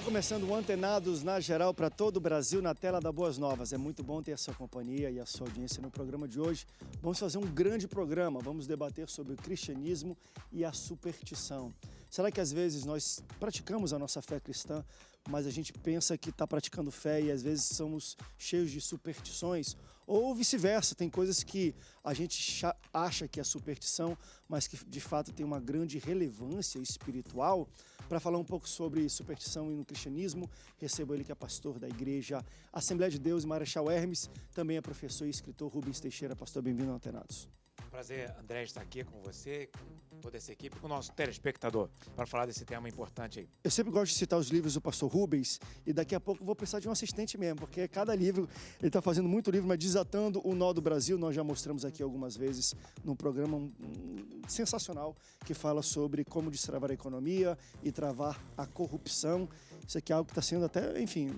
Está começando o Antenados na Geral para todo o Brasil, na tela da Boas Novas. É muito bom ter a sua companhia e a sua audiência no programa de hoje. Vamos fazer um grande programa, vamos debater sobre o cristianismo e a superstição. Será que às vezes nós praticamos a nossa fé cristã, mas a gente pensa que está praticando fé e às vezes somos cheios de superstições? Ou vice-versa, tem coisas que a gente acha que é superstição, mas que de fato tem uma grande relevância espiritual. Para falar um pouco sobre superstição e no cristianismo, recebo ele que é pastor da igreja Assembleia de Deus, Marechal Hermes, também é professor e escritor Rubens Teixeira. Pastor, bem-vindo ao Antenados. Prazer, André, estar aqui com você, com toda essa equipe, com o nosso telespectador, para falar desse tema importante aí. Eu sempre gosto de citar os livros do pastor Rubens e daqui a pouco eu vou precisar de um assistente mesmo, porque cada livro, ele está fazendo muito livro, mas Desatando o Nó do Brasil, nós já mostramos aqui algumas vezes num programa sensacional que fala sobre como destravar a economia e travar a corrupção. Isso aqui é algo que está sendo até, enfim,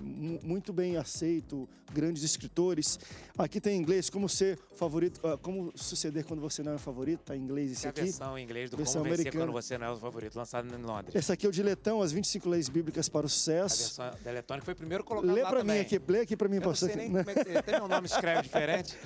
muito bem aceito, grandes escritores. Aqui tem em inglês, como ser favorito, como suceder quando você não é favorito, está em inglês esse aqui. A versão em inglês do versão Como Vencer americana. Quando Você Não É o Favorito, lançado em Londres. Esse aqui é o Diletão, as 25 leis bíblicas para o A sucesso. versão da eletrônica foi o primeiro colocado Lê lá para também. mim aqui, lê aqui para mim, Eu não pastor. sei nem como é que tem meu nome escreve diferente.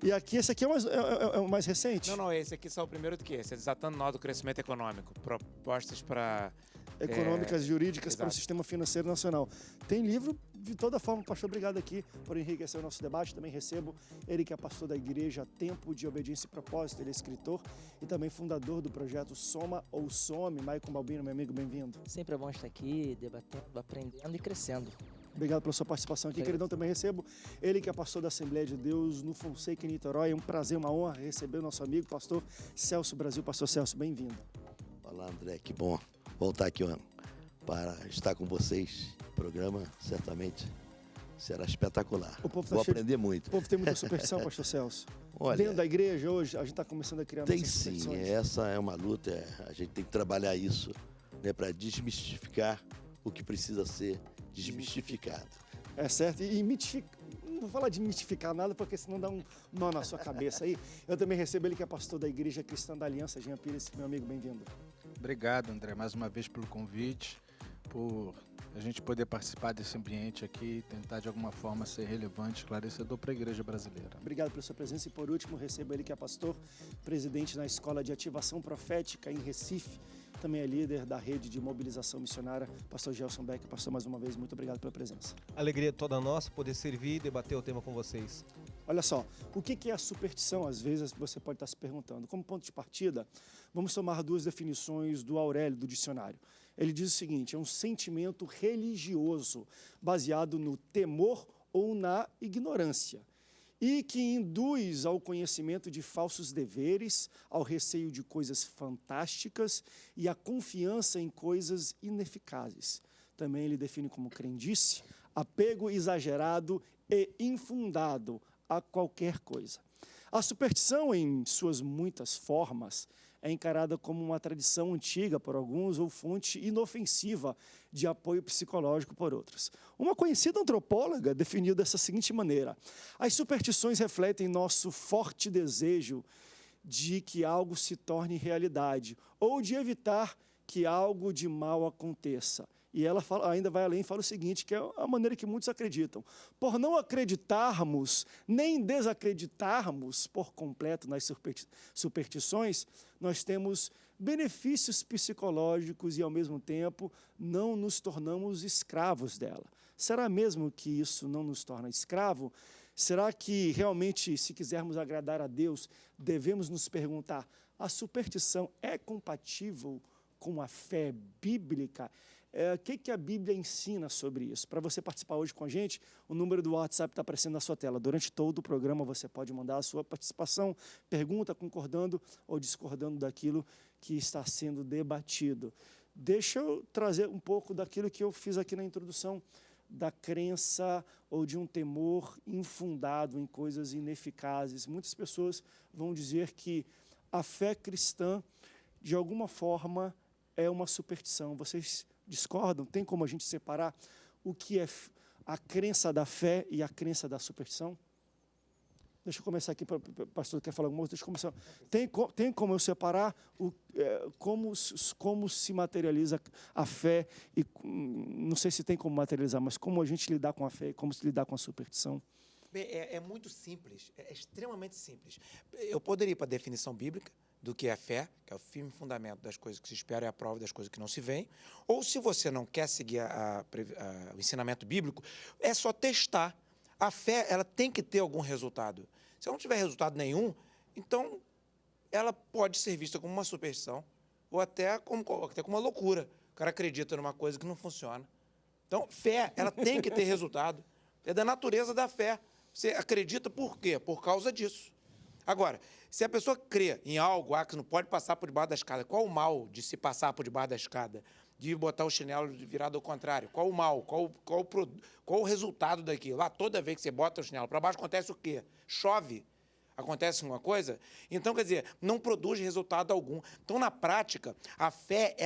E aqui, esse aqui é o mais recente? Não, esse aqui só o primeiro do que esse, é Desatando o Nó do Crescimento Econômico, propostas para... Econômicas, jurídicas para o exato. Sistema Financeiro Nacional. Tem livro de toda forma, pastor, obrigado aqui por enriquecer o nosso debate. Também recebo ele que é pastor da igreja Tempo de Obediência e Propósito, ele é escritor e também fundador do projeto Soma ou Some. Maicon Balbino, meu amigo, bem-vindo. Sempre é bom estar aqui, debatendo, aprendendo e crescendo. Obrigado pela sua participação aqui, queridão. Também recebo ele que é pastor da Assembleia de Deus no Fonseca, em Niterói. É um prazer, uma honra receber o nosso amigo, pastor Celso Brasil. Pastor Celso, bem-vindo. Olá, André, que bom voltar aqui para estar com vocês. O programa certamente será espetacular. Vou aprender muito. O povo tem muita superstição, pastor Celso. Olha, dentro da igreja hoje, a gente está começando a criar tem nossas sim, superstições. essa é uma luta, a gente tem que trabalhar isso, né, para desmistificar o que precisa ser desmistificado. É certo, e não vou falar de mitificar nada, porque senão dá um nó na sua cabeça aí. Eu também recebo ele que é pastor da Igreja Cristã da Aliança, Jean Pires, meu amigo, bem-vindo. Obrigado, André, mais uma vez pelo convite, por a gente poder participar desse ambiente aqui e tentar de alguma forma ser relevante, esclarecedor para a igreja brasileira. Obrigado pela sua presença e por último recebo ele que é pastor, presidente na Escola de Ativação Profética em Recife, também é líder da rede de mobilização missionária, pastor Gelson Beck. Pastor, mais uma vez, muito obrigado pela presença. Alegria toda nossa poder servir e debater o tema com vocês. Olha só, o que é a superstição? Às vezes você pode estar se perguntando. Como ponto de partida, vamos tomar duas definições do Aurélio, do dicionário. Ele diz o seguinte: é um sentimento religioso baseado no temor ou na ignorância e que induz ao conhecimento de falsos deveres, ao receio de coisas fantásticas e à confiança em coisas ineficazes. Também ele define como crendice, apego exagerado e infundado a qualquer coisa. A superstição, em suas muitas formas, é encarada como uma tradição antiga por alguns ou fonte inofensiva de apoio psicológico por outros. Uma conhecida antropóloga definiu dessa seguinte maneira: as superstições refletem nosso forte desejo de que algo se torne realidade ou de evitar que algo de mal aconteça. E ela ainda vai além e fala o seguinte, que é a maneira que muitos acreditam. Por não acreditarmos, nem desacreditarmos por completo nas superstições, nós temos benefícios psicológicos e, ao mesmo tempo, não nos tornamos escravos dela. Será mesmo que isso não nos torna escravo? Será que realmente, se quisermos agradar a Deus, devemos nos perguntar: a superstição é compatível com a fé bíblica? O que a Bíblia ensina sobre isso? Para você participar hoje com a gente, o número do WhatsApp está aparecendo na sua tela. Durante todo o programa você pode mandar a sua participação, pergunta, concordando ou discordando daquilo que está sendo debatido. Deixa eu trazer um pouco daquilo que eu fiz aqui na introdução, da crença ou de um temor infundado em coisas ineficazes. Muitas pessoas vão dizer que a fé cristã, de alguma forma, é uma superstição. Vocês discordam? Tem como a gente separar o que é a crença da fé e a crença da superstição? Deixa eu começar aqui, pastor, quer falar alguma coisa? Deixa eu começar. Tem como eu separar como se materializa a fé, e não sei se tem como materializar, mas como a gente lidar com a fé e como se lidar com a superstição? Bem, é muito simples, é extremamente simples. Eu poderia ir para a definição bíblica do que é fé, que é o firme fundamento das coisas que se esperam e a prova das coisas que não se veem, ou se você não quer seguir o ensinamento bíblico, é só testar. A fé, ela tem que ter algum resultado. Se ela não tiver resultado nenhum, então ela pode ser vista como uma superstição ou até como uma loucura. O cara acredita numa coisa que não funciona. Então, fé, ela tem que ter resultado. É da natureza da fé. Você acredita por quê? Por causa disso. Agora, se a pessoa crê em algo que não pode passar por debaixo da escada, qual o mal de se passar por debaixo da escada? De botar o chinelo virado ao contrário? Qual o mal? Qual o resultado daquilo? Lá, toda vez que você bota o chinelo para baixo, acontece o quê? Chove. Acontece uma coisa? Então, quer dizer, não produz resultado algum. Então, na prática, a fé,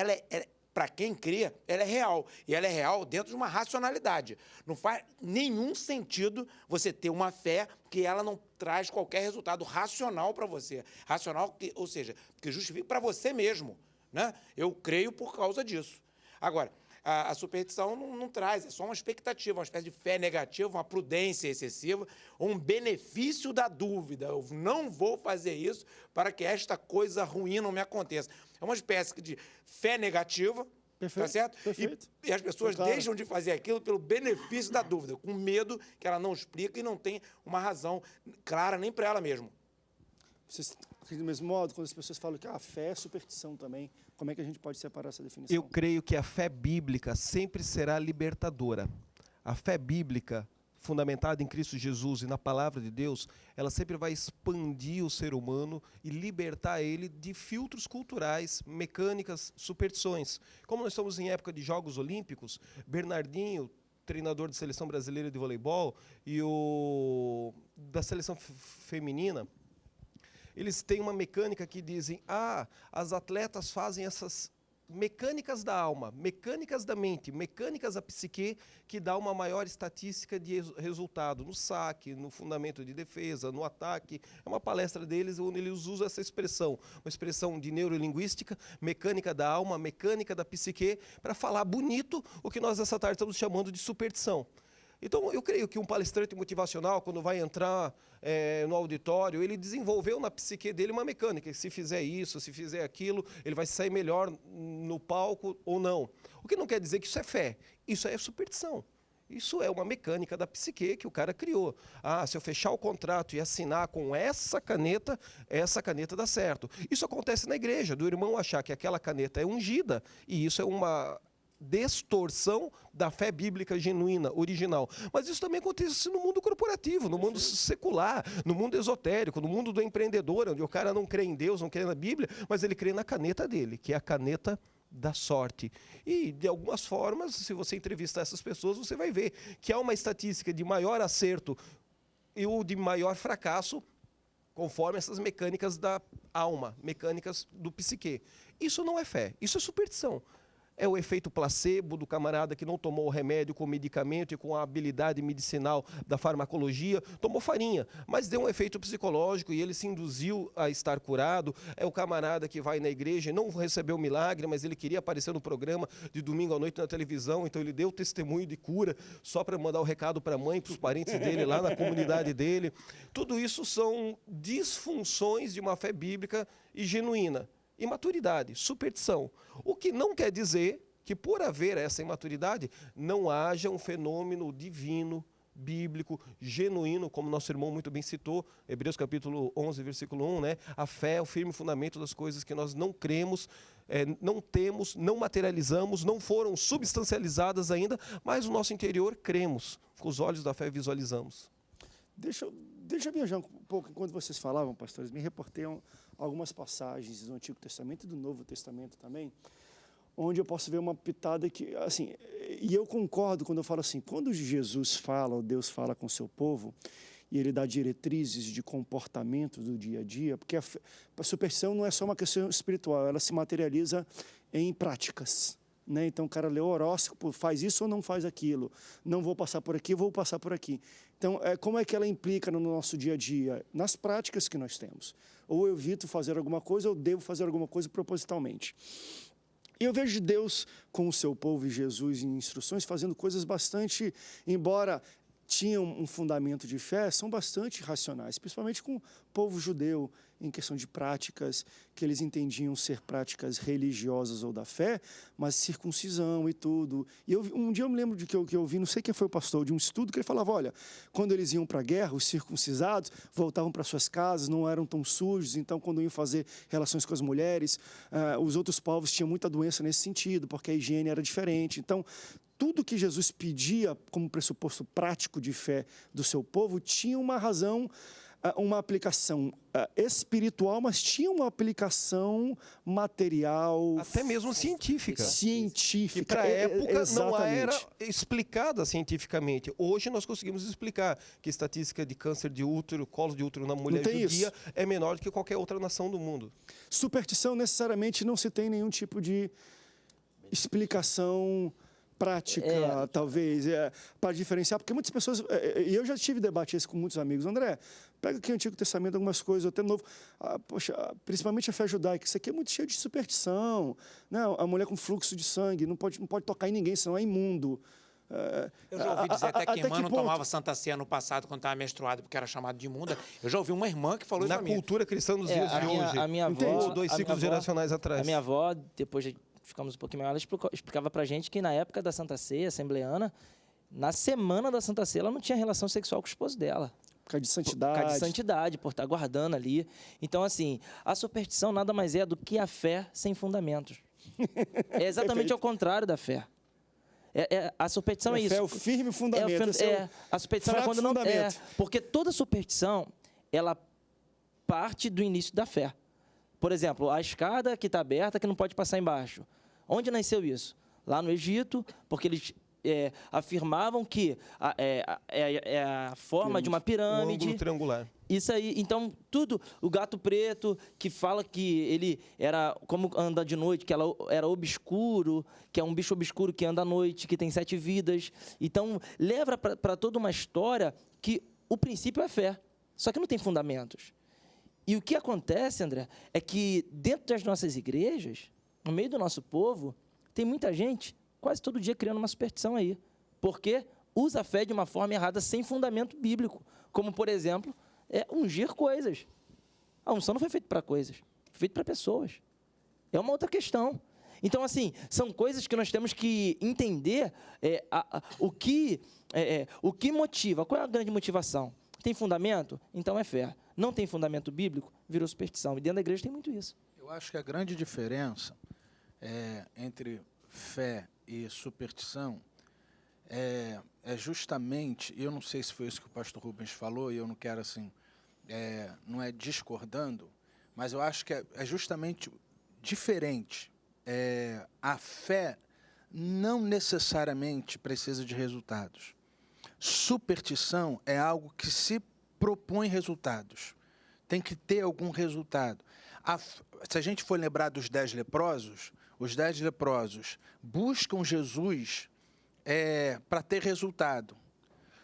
para quem crê, ela é real. E ela é real dentro de uma racionalidade. Não faz nenhum sentido você ter uma fé que ela não traz qualquer resultado racional para você. Racional, ou seja, que justifique para você mesmo. Né? Eu creio por causa disso. Agora, a superstição não traz, é só uma expectativa, uma espécie de fé negativa, uma prudência excessiva, um benefício da dúvida. Eu não vou fazer isso para que esta coisa ruim não me aconteça. É uma espécie de fé negativa, perfeito, tá certo? Perfeito. E as pessoas deixam de fazer aquilo pelo benefício da dúvida, com medo que ela não explica e não tem uma razão clara nem para ela mesma. Vocês, do mesmo modo, quando as pessoas falam que a fé é superstição também, como é que a gente pode separar essa definição? Eu creio que a fé bíblica sempre será libertadora. A fé bíblica, fundamentada em Cristo Jesus e na palavra de Deus, ela sempre vai expandir o ser humano e libertar ele de filtros culturais, mecânicas, superstições. Como nós estamos em época de Jogos Olímpicos, Bernardinho, treinador de seleção brasileira de voleibol, e o da seleção feminina, eles têm uma mecânica que dizem, as atletas fazem essas mecânicas da alma, mecânicas da mente, mecânicas da psique, que dá uma maior estatística de resultado no saque, no fundamento de defesa, no ataque. É uma palestra deles onde eles usam essa expressão, uma expressão de neurolinguística, mecânica da alma, mecânica da psique, para falar bonito o que nós essa tarde estamos chamando de superstição. Então, eu creio que um palestrante motivacional, quando vai entrar no auditório, ele desenvolveu na psique dele uma mecânica, que se fizer isso, se fizer aquilo, ele vai sair melhor no palco ou não. O que não quer dizer que isso é fé, isso é superstição. Isso é uma mecânica da psique que o cara criou. Se eu fechar o contrato e assinar com essa caneta dá certo. Isso acontece na igreja, do irmão achar que aquela caneta é ungida, e isso é uma distorção da fé bíblica genuína, original. Mas isso também acontece no mundo corporativo, no mundo secular, no mundo esotérico, no mundo do empreendedor, onde o cara não crê em Deus, não crê na Bíblia, mas ele crê na caneta dele, que é a caneta da sorte. E, de algumas formas, se você entrevistar essas pessoas, você vai ver que há uma estatística de maior acerto ou de maior fracasso, conforme essas mecânicas da alma, mecânicas do psique. Isso não é fé, isso é superstição. É o efeito placebo do camarada que não tomou o remédio com medicamento e com a habilidade medicinal da farmacologia, tomou farinha, mas deu um efeito psicológico e ele se induziu a estar curado. É o camarada que vai na igreja e não recebeu milagre, mas ele queria aparecer no programa de domingo à noite na televisão, então ele deu testemunho de cura só para mandar o recado para a mãe, para os parentes dele lá na comunidade dele. Tudo isso são disfunções de uma fé bíblica e genuína. Imaturidade, superstição. O que não quer dizer que, por haver essa imaturidade, não haja um fenômeno divino, bíblico, genuíno, como nosso irmão muito bem citou, Hebreus capítulo 11, versículo 1, né? A fé é o firme fundamento das coisas que nós não cremos, não temos, não materializamos, não foram substancializadas ainda, mas no nosso interior cremos, com os olhos da fé visualizamos. Deixa eu viajar um pouco, enquanto vocês falavam, pastores, me reportei algumas passagens do Antigo Testamento e do Novo Testamento também, onde eu posso ver uma pitada que, assim, e eu concordo quando eu falo assim, quando Jesus fala, ou Deus fala com o seu povo, e ele dá diretrizes de comportamento do dia a dia, porque a superstição não é só uma questão espiritual, ela se materializa em práticas, né? Então o cara lê o horóscopo, faz isso ou não faz aquilo. Não vou passar por aqui, vou passar por aqui. Então, como é que ela implica no nosso dia a dia? Nas práticas que nós temos. Ou eu evito fazer alguma coisa, ou devo fazer alguma coisa propositalmente. E eu vejo Deus com o seu povo e Jesus em instruções fazendo coisas bastante, embora tinham um fundamento de fé, são bastante racionais, principalmente com o povo judeu, em questão de práticas que eles entendiam ser práticas religiosas ou da fé, mas circuncisão e tudo. E um dia eu me lembro de que eu vi, não sei quem foi o pastor, de um estudo que ele falava, olha, quando eles iam para a guerra, os circuncisados voltavam para suas casas, não eram tão sujos, então quando iam fazer relações com as mulheres, os outros povos tinham muita doença nesse sentido, porque a higiene era diferente. Então, tudo que Jesus pedia como pressuposto prático de fé do seu povo tinha uma razão, uma aplicação espiritual, mas tinha uma aplicação material. Até mesmo científica. Científica. Que para a época não exatamente. era explicada cientificamente. Hoje nós conseguimos explicar que a estatística de câncer de útero, colo de útero na mulher judia é menor do que qualquer outra nação do mundo. Superstição necessariamente não se tem nenhum tipo de explicação prática, talvez, para diferenciar, porque muitas pessoas, e eu já tive debate esse com muitos amigos, André, pega aqui o Antigo Testamento, algumas coisas, até novo, principalmente a fé judaica, isso aqui é muito cheio de superstição, né? A mulher com fluxo de sangue não pode tocar em ninguém, senão é imundo. Eu já ouvi dizer até que irmã não tomava Santa Ceia no passado quando estava menstruada porque era chamada de imunda. Eu já ouvi uma irmã que falou isso na cultura cristã dos dias de hoje. A minha avó, 2 ciclos geracionais atrás. A minha avó, depois de ficamos um pouquinho maior, ela explicava pra gente que na época da Santa Ceia assembleana, na semana da Santa Ceia, ela não tinha relação sexual com o esposo dela. Por causa de santidade. Por causa de santidade, por estar guardando ali. Então, assim, a superstição nada mais é do que a fé sem fundamentos. É exatamente ao contrário da fé. A superstição é isso. É o firme fundamento. A superstição é quando não é. Porque toda superstição, ela parte do início da fé. Por exemplo, a escada que está aberta, que não pode passar embaixo. Onde nasceu isso? Lá no Egito, porque eles afirmavam que é a forma de uma pirâmide. Um ângulo triangular. Isso aí. Então, tudo. O gato preto, que fala que ele era como anda de noite, que ela era obscuro, que é um bicho obscuro que anda à noite, que tem 7 vidas. Então, leva para toda uma história que o princípio é fé. Só que não tem fundamentos. E o que acontece, André, é que dentro das nossas igrejas, no meio do nosso povo, tem muita gente quase todo dia criando uma superstição aí. Porque usa a fé de uma forma errada, sem fundamento bíblico. Como, por exemplo, ungir coisas. A unção não foi feita para coisas, foi feita para pessoas. É uma outra questão. Então, assim, são coisas que nós temos que entender o que motiva. Qual é a grande motivação? Tem fundamento? Então é fé. Não tem fundamento bíblico? Virou superstição. E dentro da igreja tem muito isso. Eu acho que a grande diferença entre fé e superstição é justamente, eu não sei se foi isso que o pastor Rubens falou, e eu não quero assim, não é discordando, mas eu acho que é justamente diferente. A fé não necessariamente precisa de resultados. Superstição é algo que se propõe resultados. Tem que ter algum resultado. Se a gente for lembrar dos 10 leprosos, os 10 leprosos buscam Jesus para ter resultado.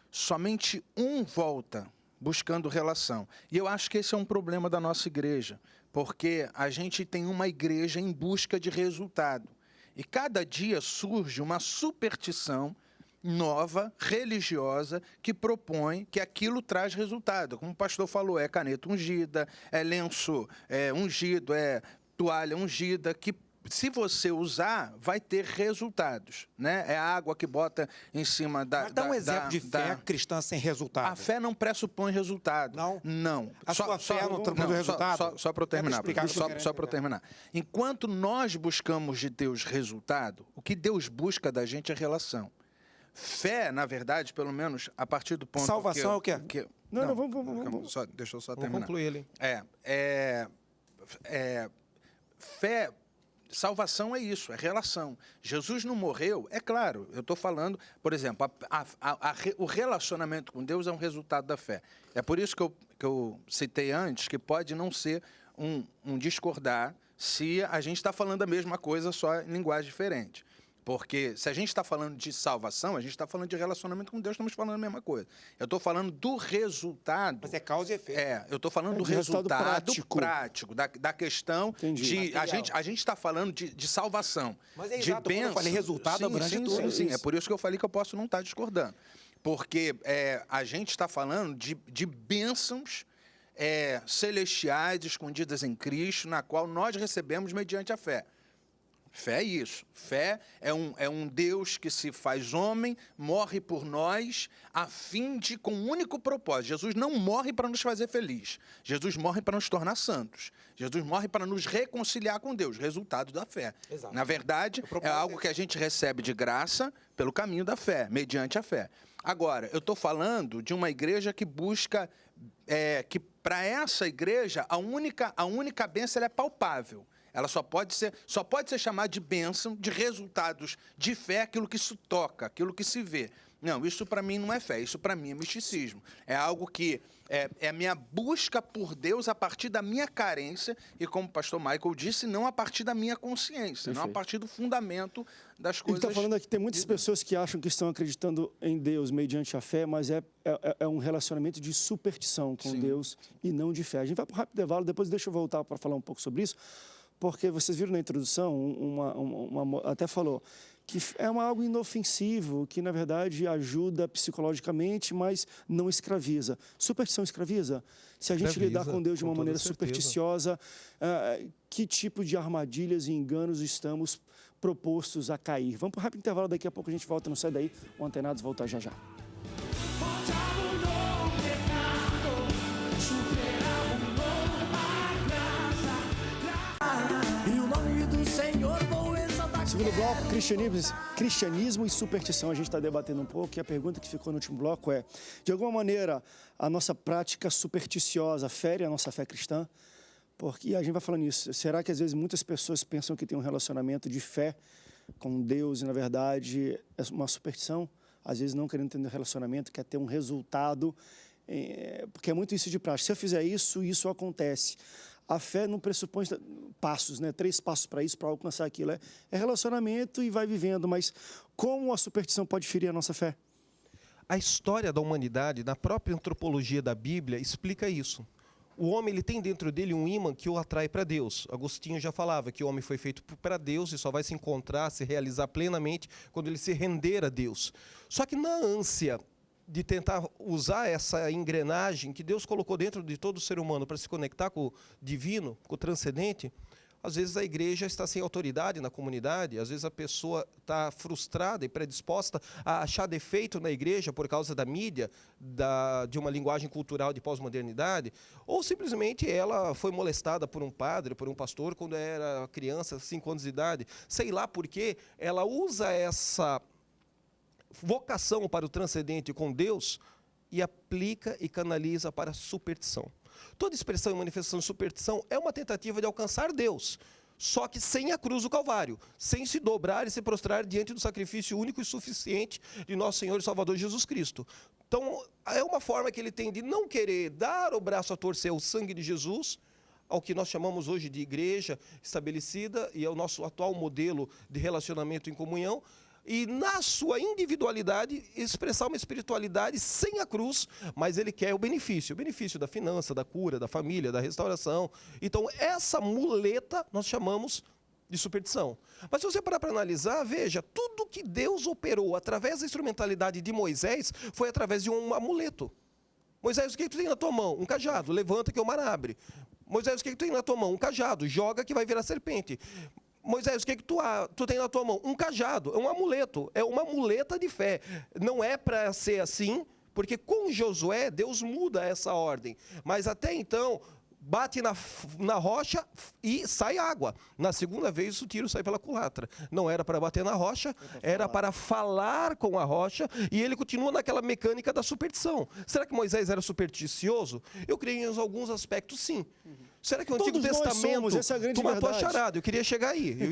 Somente um volta buscando relação. E eu acho que esse é um problema da nossa igreja, porque a gente tem uma igreja em busca de resultado. E cada dia surge uma superstição nova, religiosa, que propõe que aquilo traz resultado. Como o pastor falou, é caneta ungida, é lenço ungido, é toalha ungida, que se você usar, vai ter resultados, né? É a água que bota em cima da... Mas dá um exemplo de fé cristã sem resultado. A fé não pressupõe resultado. Não? Não. A sua fé não produz resultado? Só para eu terminar. Só para eu terminar. Enquanto nós buscamos de Deus resultado, o que Deus busca da gente é relação. Fé, na verdade, pelo menos a partir do ponto... Salvação é o quê? Não, vamos. Deixa eu só terminar. Vamos concluir ele. Fé... Salvação é isso, é relação. Jesus não morreu, é claro, eu estou falando, por exemplo, o relacionamento com Deus é um resultado da fé. É por isso que eu citei antes que pode não ser um discordar se a gente está falando a mesma coisa, só em linguagem diferente. Porque se a gente está falando de salvação, a gente está falando de relacionamento com Deus, estamos falando a mesma coisa. Eu estou falando do resultado. Mas é causa e efeito. Eu estou falando do resultado prático da questão. Entendi. A gente está falando de salvação. Mas é exato, quando eu falei resultado, abrange tudo. Sim, é por isso que eu falei que eu posso não estar discordando. Porque a gente está falando de bênçãos celestiais escondidas em Cristo, na qual nós recebemos mediante a fé. Fé é isso. Fé é um Deus que se faz homem, morre por nós, a fim de, com um único propósito. Jesus não morre para nos fazer feliz. Jesus morre para nos tornar santos. Jesus morre para nos reconciliar com Deus, resultado da fé. Exato. Na verdade, é algo que a gente recebe de graça pelo caminho da fé, mediante a fé. Agora, eu estou falando de uma igreja que busca, que para essa igreja, a única bênção ela é palpável. Ela só pode ser chamada de bênção, de resultados de fé, aquilo que se toca, aquilo que se vê. Não, isso para mim não é fé, isso para mim é misticismo. É algo que é a minha busca por Deus a partir da minha carência e, como o pastor Michael disse, não a partir da minha consciência, Perfeito. Não a partir do fundamento das coisas. Ele está falando aqui, tem muitas pessoas que acham que estão acreditando em Deus mediante a fé, mas é um relacionamento de superstição com Deus e não de fé. A gente vai para um rápido intervalo, depois deixa eu voltar para falar um pouco sobre isso. Porque vocês viram na introdução, até falou que é algo inofensivo, que na verdade ajuda psicologicamente, mas não escraviza. Superstição escraviza? Se a gente lidar com Deus de uma maneira supersticiosa, que tipo de armadilhas e enganos estamos propostos a cair? Vamos para um rápido intervalo, daqui a pouco a gente volta, não sai daí, o Antenados volta já já. Segundo bloco, cristianismo e superstição. A gente está debatendo um pouco e a pergunta que ficou no último bloco é: de alguma maneira, a nossa prática supersticiosa fere a nossa fé cristã? Porque a gente vai falando isso. Será que às vezes muitas pessoas pensam que tem um relacionamento de fé com Deus e, na verdade, é uma superstição? Às vezes não querendo ter um relacionamento, quer ter um resultado, porque é muito isso de prática. Se eu fizer isso, isso acontece. A fé não pressupõe passos, né? 3 passos para isso, para alcançar aquilo. É relacionamento e vai vivendo, mas como a superstição pode ferir a nossa fé? A história da humanidade, na própria antropologia da Bíblia, explica isso. O homem ele tem dentro dele um ímã que o atrai para Deus. Agostinho já falava que o homem foi feito para Deus e só vai se encontrar, se realizar plenamente quando ele se render a Deus. Só que na ânsia de tentar usar essa engrenagem que Deus colocou dentro de todo ser humano para se conectar com o divino, com o transcendente, às vezes a igreja está sem autoridade na comunidade, às vezes a pessoa está frustrada e predisposta a achar defeito na igreja por causa da mídia, de uma linguagem cultural de pós-modernidade, ou simplesmente ela foi molestada por um padre, por um pastor, quando era criança, 5 anos de idade. Sei lá por quê, ela usa essa vocação para o transcendente com Deus e aplica e canaliza para a superstição. Toda expressão e manifestação de superstição é uma tentativa de alcançar Deus, só que sem a cruz do Calvário, sem se dobrar e se prostrar diante do sacrifício único e suficiente de nosso Senhor e Salvador Jesus Cristo. Então, é uma forma que ele tem de não querer dar o braço a torcer ao sangue de Jesus, ao que nós chamamos hoje de igreja estabelecida e ao nosso atual modelo de relacionamento em comunhão, e na sua individualidade expressar uma espiritualidade sem a cruz, mas ele quer o benefício da finança, da cura, da família, da restauração. Então essa muleta nós chamamos de superstição. Mas se você parar para analisar, veja, tudo que Deus operou através da instrumentalidade de Moisés foi através de um amuleto. Moisés, o que tu tem na tua mão? Um cajado, levanta que o mar abre. Moisés, o que tu tem na tua mão? Um cajado, joga que vai virar serpente. Moisés, o que tu tem na tua mão? Um cajado, é um amuleto, é uma muleta de fé. Não é para ser assim, porque com Josué, Deus muda essa ordem. Mas até então, bate na rocha e sai água. Na segunda vez, o tiro sai pela culatra. Não era para bater na rocha, era para falar com a rocha, e ele continua naquela mecânica da superstição. Será que Moisés era supersticioso? Eu creio em alguns aspectos, sim. Será que o Antigo Todos nós Testamento... somos, essa é a grande tu matou a verdade. charada, eu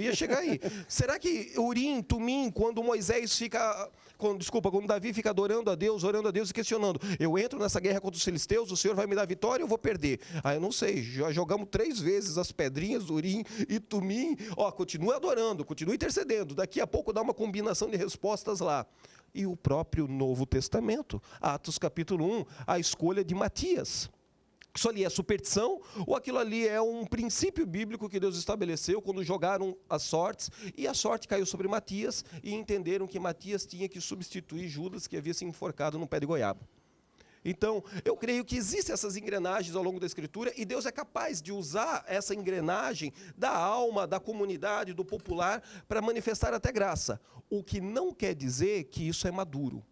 ia chegar aí. Será que Urim, Tumim, quando Moisés fica... Quando Davi fica orando a Deus e questionando, eu entro nessa guerra contra os filisteus, o Senhor vai me dar vitória ou eu vou perder? Eu não sei, já jogamos 3 vezes as pedrinhas, Urim e Tumim, continue adorando, continue intercedendo, daqui a pouco dá uma combinação de respostas lá. E o próprio Novo Testamento, Atos capítulo 1, a escolha de Matias. Isso ali é superstição ou aquilo ali é um princípio bíblico que Deus estabeleceu quando jogaram as sortes e a sorte caiu sobre Matias e entenderam que Matias tinha que substituir Judas, que havia se enforcado num pé de goiaba. Então, eu creio que existem essas engrenagens ao longo da Escritura e Deus é capaz de usar essa engrenagem da alma, da comunidade, do popular, para manifestar até graça. O que não quer dizer que isso é maduro.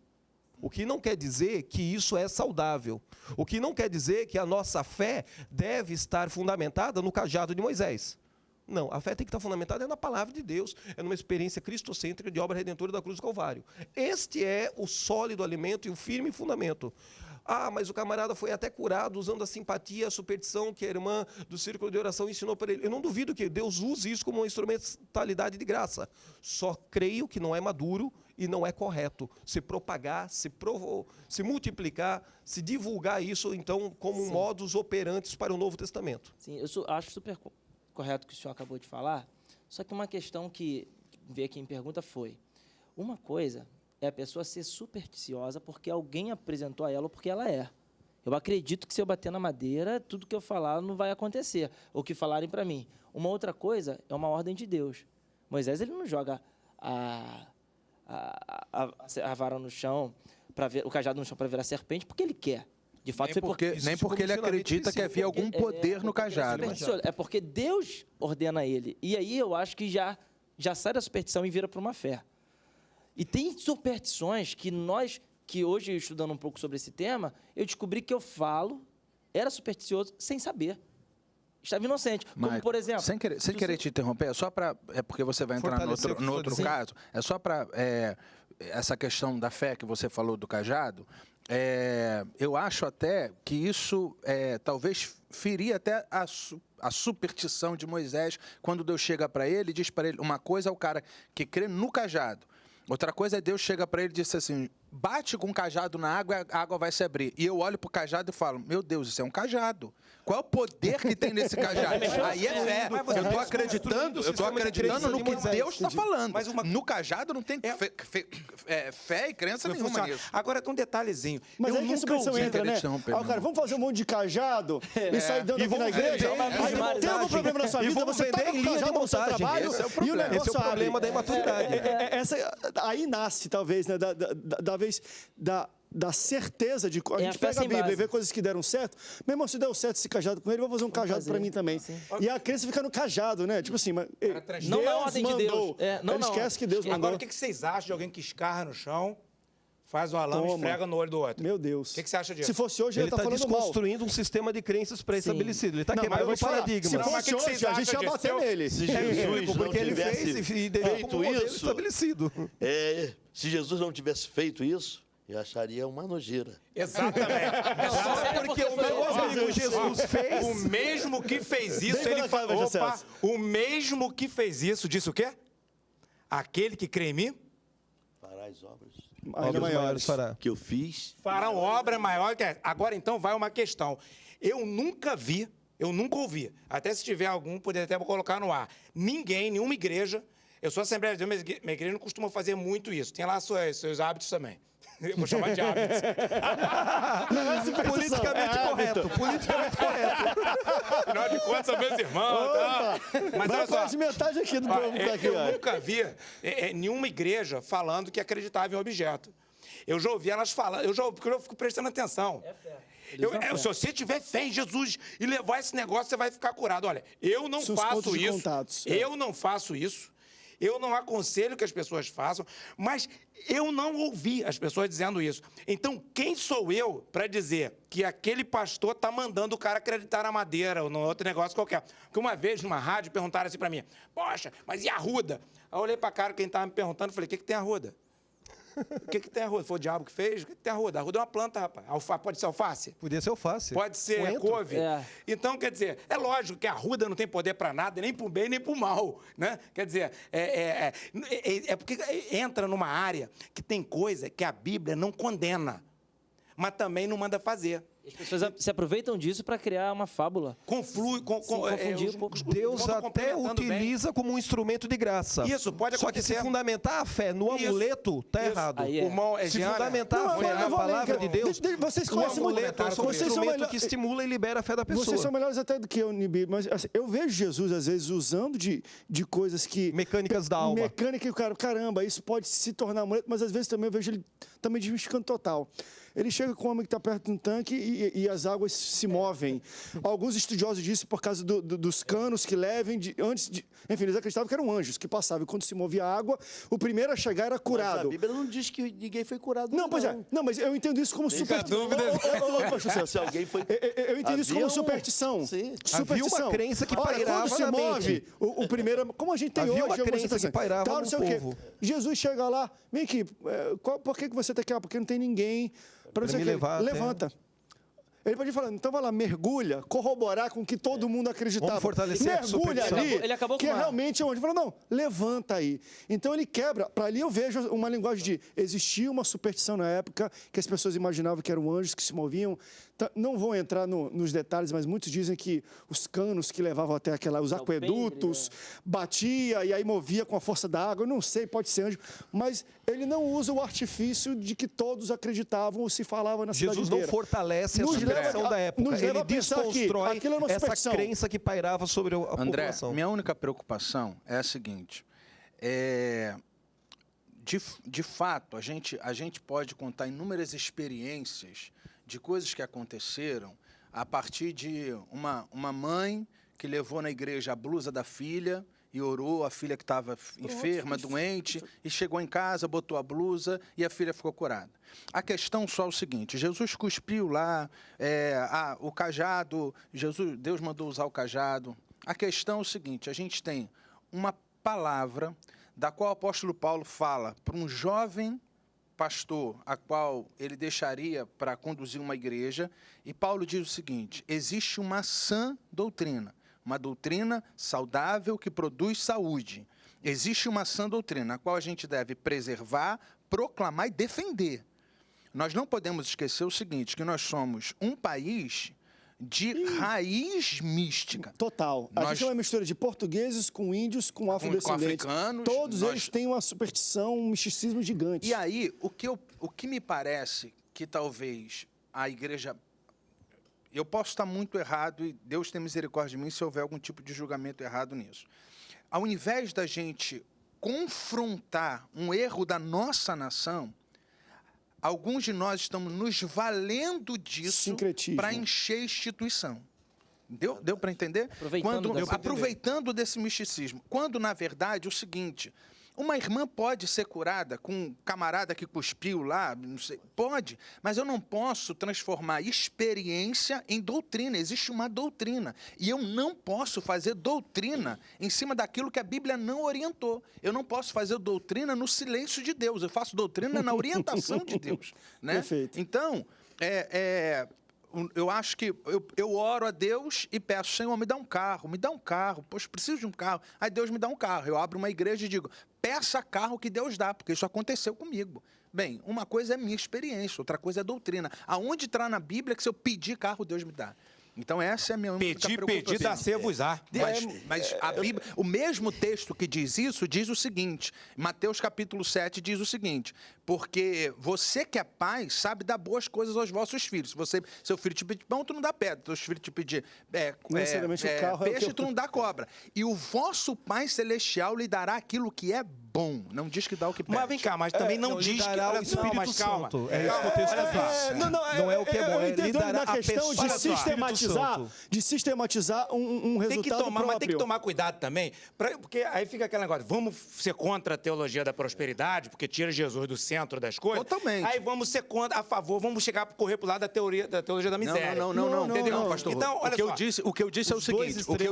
O que não quer dizer que isso é saudável. O que não quer dizer que a nossa fé deve estar fundamentada no cajado de Moisés. Não, a fé tem que estar fundamentada na palavra de Deus, é numa experiência cristocêntrica de obra redentora da cruz do Calvário. Este é o sólido alimento e o firme fundamento. Mas o camarada foi até curado usando a simpatia, a superstição que a irmã do círculo de oração ensinou para ele. Eu não duvido que Deus use isso como uma instrumentalidade de graça. Só creio que não é maduro e não é correto se propagar, se multiplicar, se divulgar isso, então, como modus operantes para o Novo Testamento. Sim, eu acho super correto o que o senhor acabou de falar, só que uma questão que veio aqui em pergunta foi, uma coisa é a pessoa ser supersticiosa porque alguém apresentou a ela ou porque ela é. Eu acredito que se eu bater na madeira, tudo que eu falar não vai acontecer, ou que falarem para mim. Uma outra coisa é uma ordem de Deus. Moisés ele não joga a vara no chão, o cajado no chão para virar serpente, porque ele quer. De fato, nem porque ele acredita que havia algum poder no cajado. É porque Deus ordena ele. E aí eu acho que já sai da superstição e vira para uma fé. E tem superstições que hoje, estudando um pouco sobre esse tema, eu descobri que eu era supersticioso sem saber. Estava inocente. Como, por exemplo... Sem querer te interromper, é porque você vai entrar no outro caso, é só para essa questão da fé que você falou do cajado, eu acho até que isso talvez feria até a superstição de Moisés, quando Deus chega para ele e diz para ele, uma coisa é o cara que crê no cajado, outra coisa é Deus chega para ele e diz assim, bate com o cajado na água, a água vai se abrir. E eu olho para o cajado e falo, meu Deus, isso é um cajado. Qual é o poder que tem nesse cajado? Aí é fé. Eu estou acreditando no que Deus está falando. Mas no cajado não tem fé e crença nenhuma nisso. Agora, tem um detalhezinho. Mas aí que a superstição entra, né? Cara, vamos fazer um monte de cajado e sair dando aqui na igreja? Aí não tem algum problema na sua vida, você está com o cajado no seu trabalho e o negócio Esse é o problema da imaturidade. Aí nasce, talvez, né, da certeza de... A gente pega a Bíblia e vê coisas que deram certo. Meu irmão, se deu certo esse cajado com ele, vou fazer um cajado para mim também. Sim. E a crença fica no cajado, né? Tipo assim, não é ordem de Deus. Ele esquece que Deus mandou. Agora, o que vocês acham de alguém que escarra no chão, faz uma lama e esfrega no olho do outro? Meu Deus. O que você acha disso? Se fosse hoje, ele tá falando mal. Ele está desconstruindo um sistema de crenças pré-estabelecido. Ele está quebrando o paradigma. Se fosse hoje, a gente ia bater nele. Se Jesus não tivesse feito isso, estabelecido. Se Jesus não tivesse feito isso, eu acharia uma nojeira. Exatamente. Porque o meu amigo Jesus fez. O mesmo que fez isso, ele falou. Opa, o mesmo que fez isso, disse o quê? Aquele que crê em mim fará as obras ainda maiores que eu fiz. Farão obra maior que essa. Agora, então, vai uma questão. Eu nunca ouvi, até se tiver algum, poderia até colocar no ar. Nenhuma igreja, eu sou Assembleia de Deus, mas minha igreja não costuma fazer muito isso. Tem lá seus hábitos também. Eu vou chamar de hábitos. Politicamente correto. Afinal de contas, são meus irmãos. Tá? Mas olha só, quase metade aqui do povo tá aqui. Eu nunca vi nenhuma igreja falando que acreditava em objeto. Eu já ouvi elas falando, porque eu fico prestando atenção. Se você tiver fé em Jesus e levar esse negócio, você vai ficar curado. Olha, eu não faço isso. Eu não faço isso. Eu não aconselho que as pessoas façam, mas eu não ouvi as pessoas dizendo isso. Então, quem sou eu para dizer que aquele pastor está mandando o cara acreditar na madeira ou no outro negócio qualquer? Porque uma vez, numa rádio, perguntaram assim para mim, poxa, mas e a Arruda? Aí eu olhei para a cara quem estava me perguntando e falei, o que tem a Arruda? O que tem arruda? Foi o diabo que fez? O que tem arruda? Arruda é uma planta, rapaz. Pode ser alface? Podia ser alface. Pode ser Coentro. couve. Então, quer dizer, é lógico que a arruda não tem poder para nada, nem para o bem, nem para o mal, né? Quer dizer, é porque entra numa área que tem coisa que a Bíblia não condena, mas também não manda fazer. As pessoas se aproveitam disso para criar uma fábula. Confundir um pouco. Deus até utiliza como um instrumento de graça. Isso, pode acontecer. Só que se fundamentar a fé no amuleto, tá errado. Se fundamentar a fé na palavra de Deus, vocês o conhecem amuleto é só um instrumento que estimula e libera a fé da pessoa. Vocês são melhores até do que eu, Nibi, mas assim, eu vejo Jesus, às vezes, usando de coisas que... Mecânicas da alma. Mecânica e o cara, caramba, isso pode se tornar amuleto, mas às vezes também eu vejo ele também desmistificando total. Ele chega com um homem que está perto de um tanque e as águas se movem. Alguns estudiosos dizem por causa dos canos que levem, enfim, eles acreditavam que eram anjos que passavam. E quando se movia a água, o primeiro a chegar era curado. Mas a Bíblia não diz que ninguém foi curado. Não, pois é. Não, mas eu entendo isso como superstição. Se alguém foi... Eu entendo isso como superstição. Sim. Havia uma crença que pairava quando se na move, mente. o primeiro... Como a gente tem Havia hoje... uma crença que pairava no povo. Jesus chega lá, vem aqui, por que você está aqui? Porque não tem ninguém para me levar. Levanta. Ele pode falar, então vai lá, mergulha, corroborar com o que todo mundo acreditava. Vamos fortalecer a mergulha superstição. ali, Ele acabou que com é realmente onde. Ele falou, não, levanta aí. Então ele quebra. Para ali eu vejo uma linguagem de existia uma superstição na época que as pessoas imaginavam que eram anjos que se moviam. Não vou entrar nos detalhes, mas muitos dizem que os canos que levavam até os aquedutos, batia e aí movia com a força da água. Eu não sei, pode ser anjo, mas ele não usa o artifício de que todos acreditavam ou se falava na cidade Jesus inteira. não fortalece a superstição da época. Ele desconstrói essa crença que pairava sobre a população. Minha única preocupação é a seguinte. De fato, a gente pode contar inúmeras experiências de coisas que aconteceram a partir de uma mãe que levou na igreja a blusa da filha e orou, a filha que estava enferma, doente, e chegou em casa, botou a blusa e a filha ficou curada. A questão só é o seguinte, Jesus cuspiu lá, o cajado, Deus mandou usar o cajado. A questão é o seguinte, a gente tem uma palavra da qual o apóstolo Paulo fala para um jovem pastor, a qual ele deixaria para conduzir uma igreja, e Paulo diz o seguinte, existe uma sã doutrina, uma doutrina saudável que produz saúde. Existe uma sã doutrina, a qual a gente deve preservar, proclamar e defender. Nós não podemos esquecer o seguinte, que nós somos um país de raiz mística. Total. A gente é uma mistura de portugueses com índios, com afrodescendentes. Com africanos. Todos eles têm uma superstição, um misticismo gigante. E aí, o que me parece que talvez a igreja... Eu posso estar muito errado e Deus tem misericórdia de mim se houver algum tipo de julgamento errado nisso. Ao invés da gente confrontar um erro da nossa nação, alguns de nós estamos nos valendo disso para encher a instituição. Deu para entender? Aproveitando desse misticismo. Quando, na verdade, o seguinte... Uma irmã pode ser curada com um camarada que cuspiu lá, não sei, pode, mas eu não posso transformar experiência em doutrina. Existe uma doutrina. E eu não posso fazer doutrina em cima daquilo que a Bíblia não orientou. Eu não posso fazer doutrina no silêncio de Deus. Eu faço doutrina na orientação de Deus. Né? Perfeito. Então, eu acho que eu oro a Deus e peço, Senhor, me dá um carro, poxa, preciso de um carro. Aí Deus me dá um carro. Eu abro uma igreja e digo, peça carro que Deus dá, porque isso aconteceu comigo. Bem, uma coisa é minha experiência, outra coisa é doutrina. Aonde está na Bíblia que se eu pedir carro, Deus me dá? Então essa é a minha única preocupação. Pedir, dá-se-vos-á. Mas a Bíblia, o mesmo texto que diz isso, diz o seguinte, Mateus capítulo 7 diz o seguinte, porque você que é pai sabe dar boas coisas aos vossos filhos. Se seu filho te pedir pão, tu não dá pedra. Se seu filho te pedir peixe, tu não dá cobra. E o vosso Pai Celestial lhe dará aquilo que é bom. Não diz que dá o que pede. Mas vem cá, mas também não diz que... Olha, o Espírito Santo. É isso que o texto diz. Não é o que é bom, é lhe dará a questão pessoa, de sistematizar um resultado próprio. Mas tem que tomar cuidado também, porque aí fica aquele negócio, vamos ser contra a teologia da prosperidade, porque tira Jesus do centro das coisas. Totalmente. Aí vamos ser contra, a favor, vamos correr pro lado da teologia da miséria. Não, entendeu? pastor. Então, olha o que eu disse é o seguinte, o que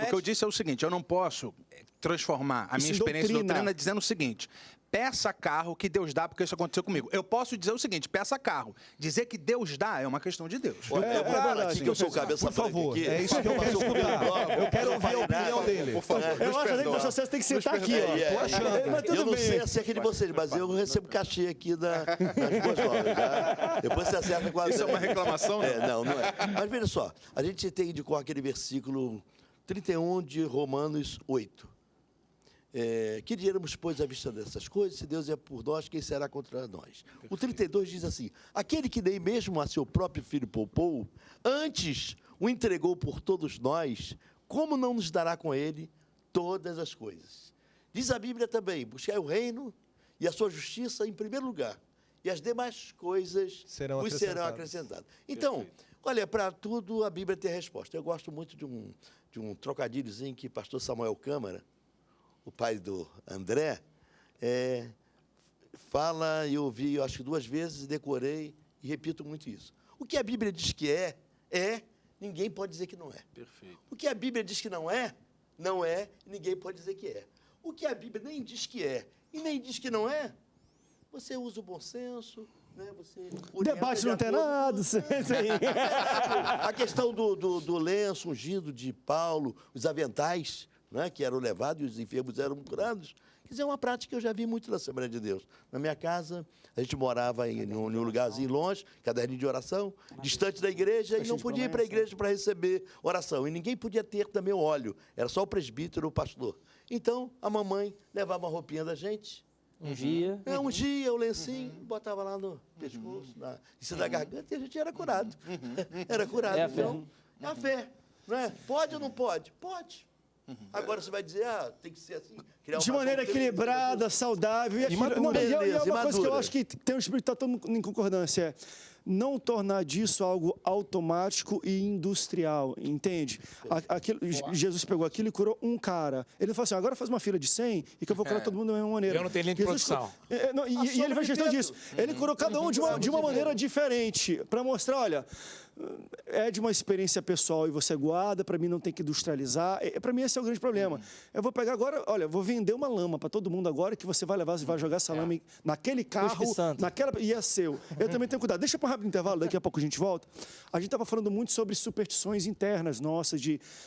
eu disse é o seguinte, eu não posso transformar a minha experiência de doutrina dizendo o seguinte, peça carro que Deus dá, porque isso aconteceu comigo. Eu posso dizer o seguinte, peça carro. Dizer que Deus dá é uma questão de Deus. Eu vou falar aqui que eu sou cabeça por favor, aqui. é isso que eu quero escutar. Eu quero ouvir a opinião dele. Por favor, Eu acho que o processo tem que sentar aqui, ó. Tô achando. Mas tudo Eu não bem. sei acerca de vocês, mas eu recebo cachê aqui das duas obras, tá? Depois você acerta com a Isso é uma reclamação? Não é. Mas veja só, a gente tem de cor aquele versículo 31 de Romanos 8. Que diremos, pois, à vista dessas coisas, se Deus é por nós, quem será contra nós? O 32 diz assim, aquele que nem mesmo a seu próprio filho poupou, antes o entregou por todos nós, como não nos dará com ele todas as coisas? Diz a Bíblia também, buscai o reino e a sua justiça em primeiro lugar, e as demais coisas serão acrescentadas. Então, olha, para tudo a Bíblia tem resposta. Eu gosto muito de um trocadilhozinho que pastor Samuel Câmara, o pai do André, fala, eu ouvi, eu acho que 2 vezes, decorei e repito muito isso. O que a Bíblia diz que é, ninguém pode dizer que não é. Perfeito. O que a Bíblia diz que não é, ninguém pode dizer que é. O que a Bíblia nem diz que é e nem diz que não é, você usa o bom senso, né? Você Debate não tem nada. A questão do lenço ungido de Paulo, os aventais, né, que eram levados e os enfermos eram curados. Quer dizer, é uma prática que eu já vi muito na Assembleia de Deus. Na minha casa, a gente morava em um lugarzinho longe, caderninho de oração, distante da igreja, e não podia ir para a igreja para receber oração. E ninguém podia ter também o óleo, era só o presbítero ou o pastor. Então, a mamãe levava a roupinha da gente, ungia o lencinho, botava lá no pescoço, em cima da garganta, e a gente era curado. Era curado. Então, é a fé. Não é? Pode ou não pode? Pode. Agora você vai dizer, tem que ser assim. De maneira equilibrada, saudável. E uma coisa que eu acho que tem um espírito que está todo mundo em concordância, não tornar disso algo automático e industrial, entende? Jesus pegou aquilo e curou um cara. Ele não falou assim, agora faz uma fila de 100 e que eu vou curar todo mundo da mesma maneira. Eu não tenho linha de produção. E ele fez questão disso. Ele curou cada um de uma maneira diferente, para mostrar, olha, é de uma experiência pessoal e você guarda, para mim não tem que industrializar. Para mim esse é o grande problema. Eu vou pegar agora, olha, vou vender uma lama para todo mundo agora que você vai levar, você vai jogar essa lama naquele carro, e é seu. Eu também tenho cuidado. Deixa para um rápido intervalo, daqui a pouco a gente volta. A gente estava falando muito sobre superstições internas nossas,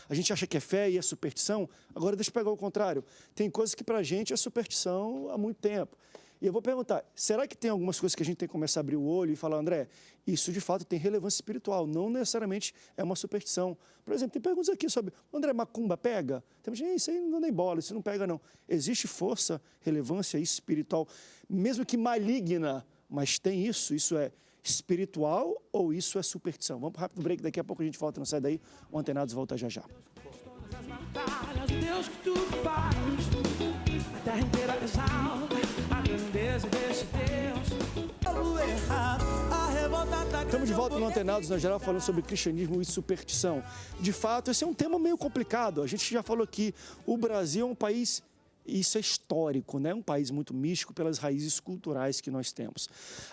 a gente acha que é fé e é superstição. Agora deixa eu pegar o contrário. Tem coisas que para a gente é superstição há muito tempo. E eu vou perguntar, será que tem algumas coisas que a gente tem que começar a abrir o olho e falar, André, isso de fato tem relevância espiritual, não necessariamente é uma superstição. Por exemplo, tem perguntas aqui sobre, André, macumba pega? Tem gente, isso aí não dá nem bola, isso não pega não. Existe força, relevância espiritual, mesmo que maligna, mas tem isso é espiritual ou isso é superstição? Vamos para um rápido break, daqui a pouco a gente volta, não sai daí, o Antenados volta já já. Deus que tu faz, a terra inteira exalta a grandeza desse Deus. Estamos de volta no Antenados, na geral, falando sobre cristianismo e superstição. De fato, esse é um tema meio complicado. A gente já falou que o Brasil é um país, isso é histórico, né? Um país muito místico pelas raízes culturais que nós temos.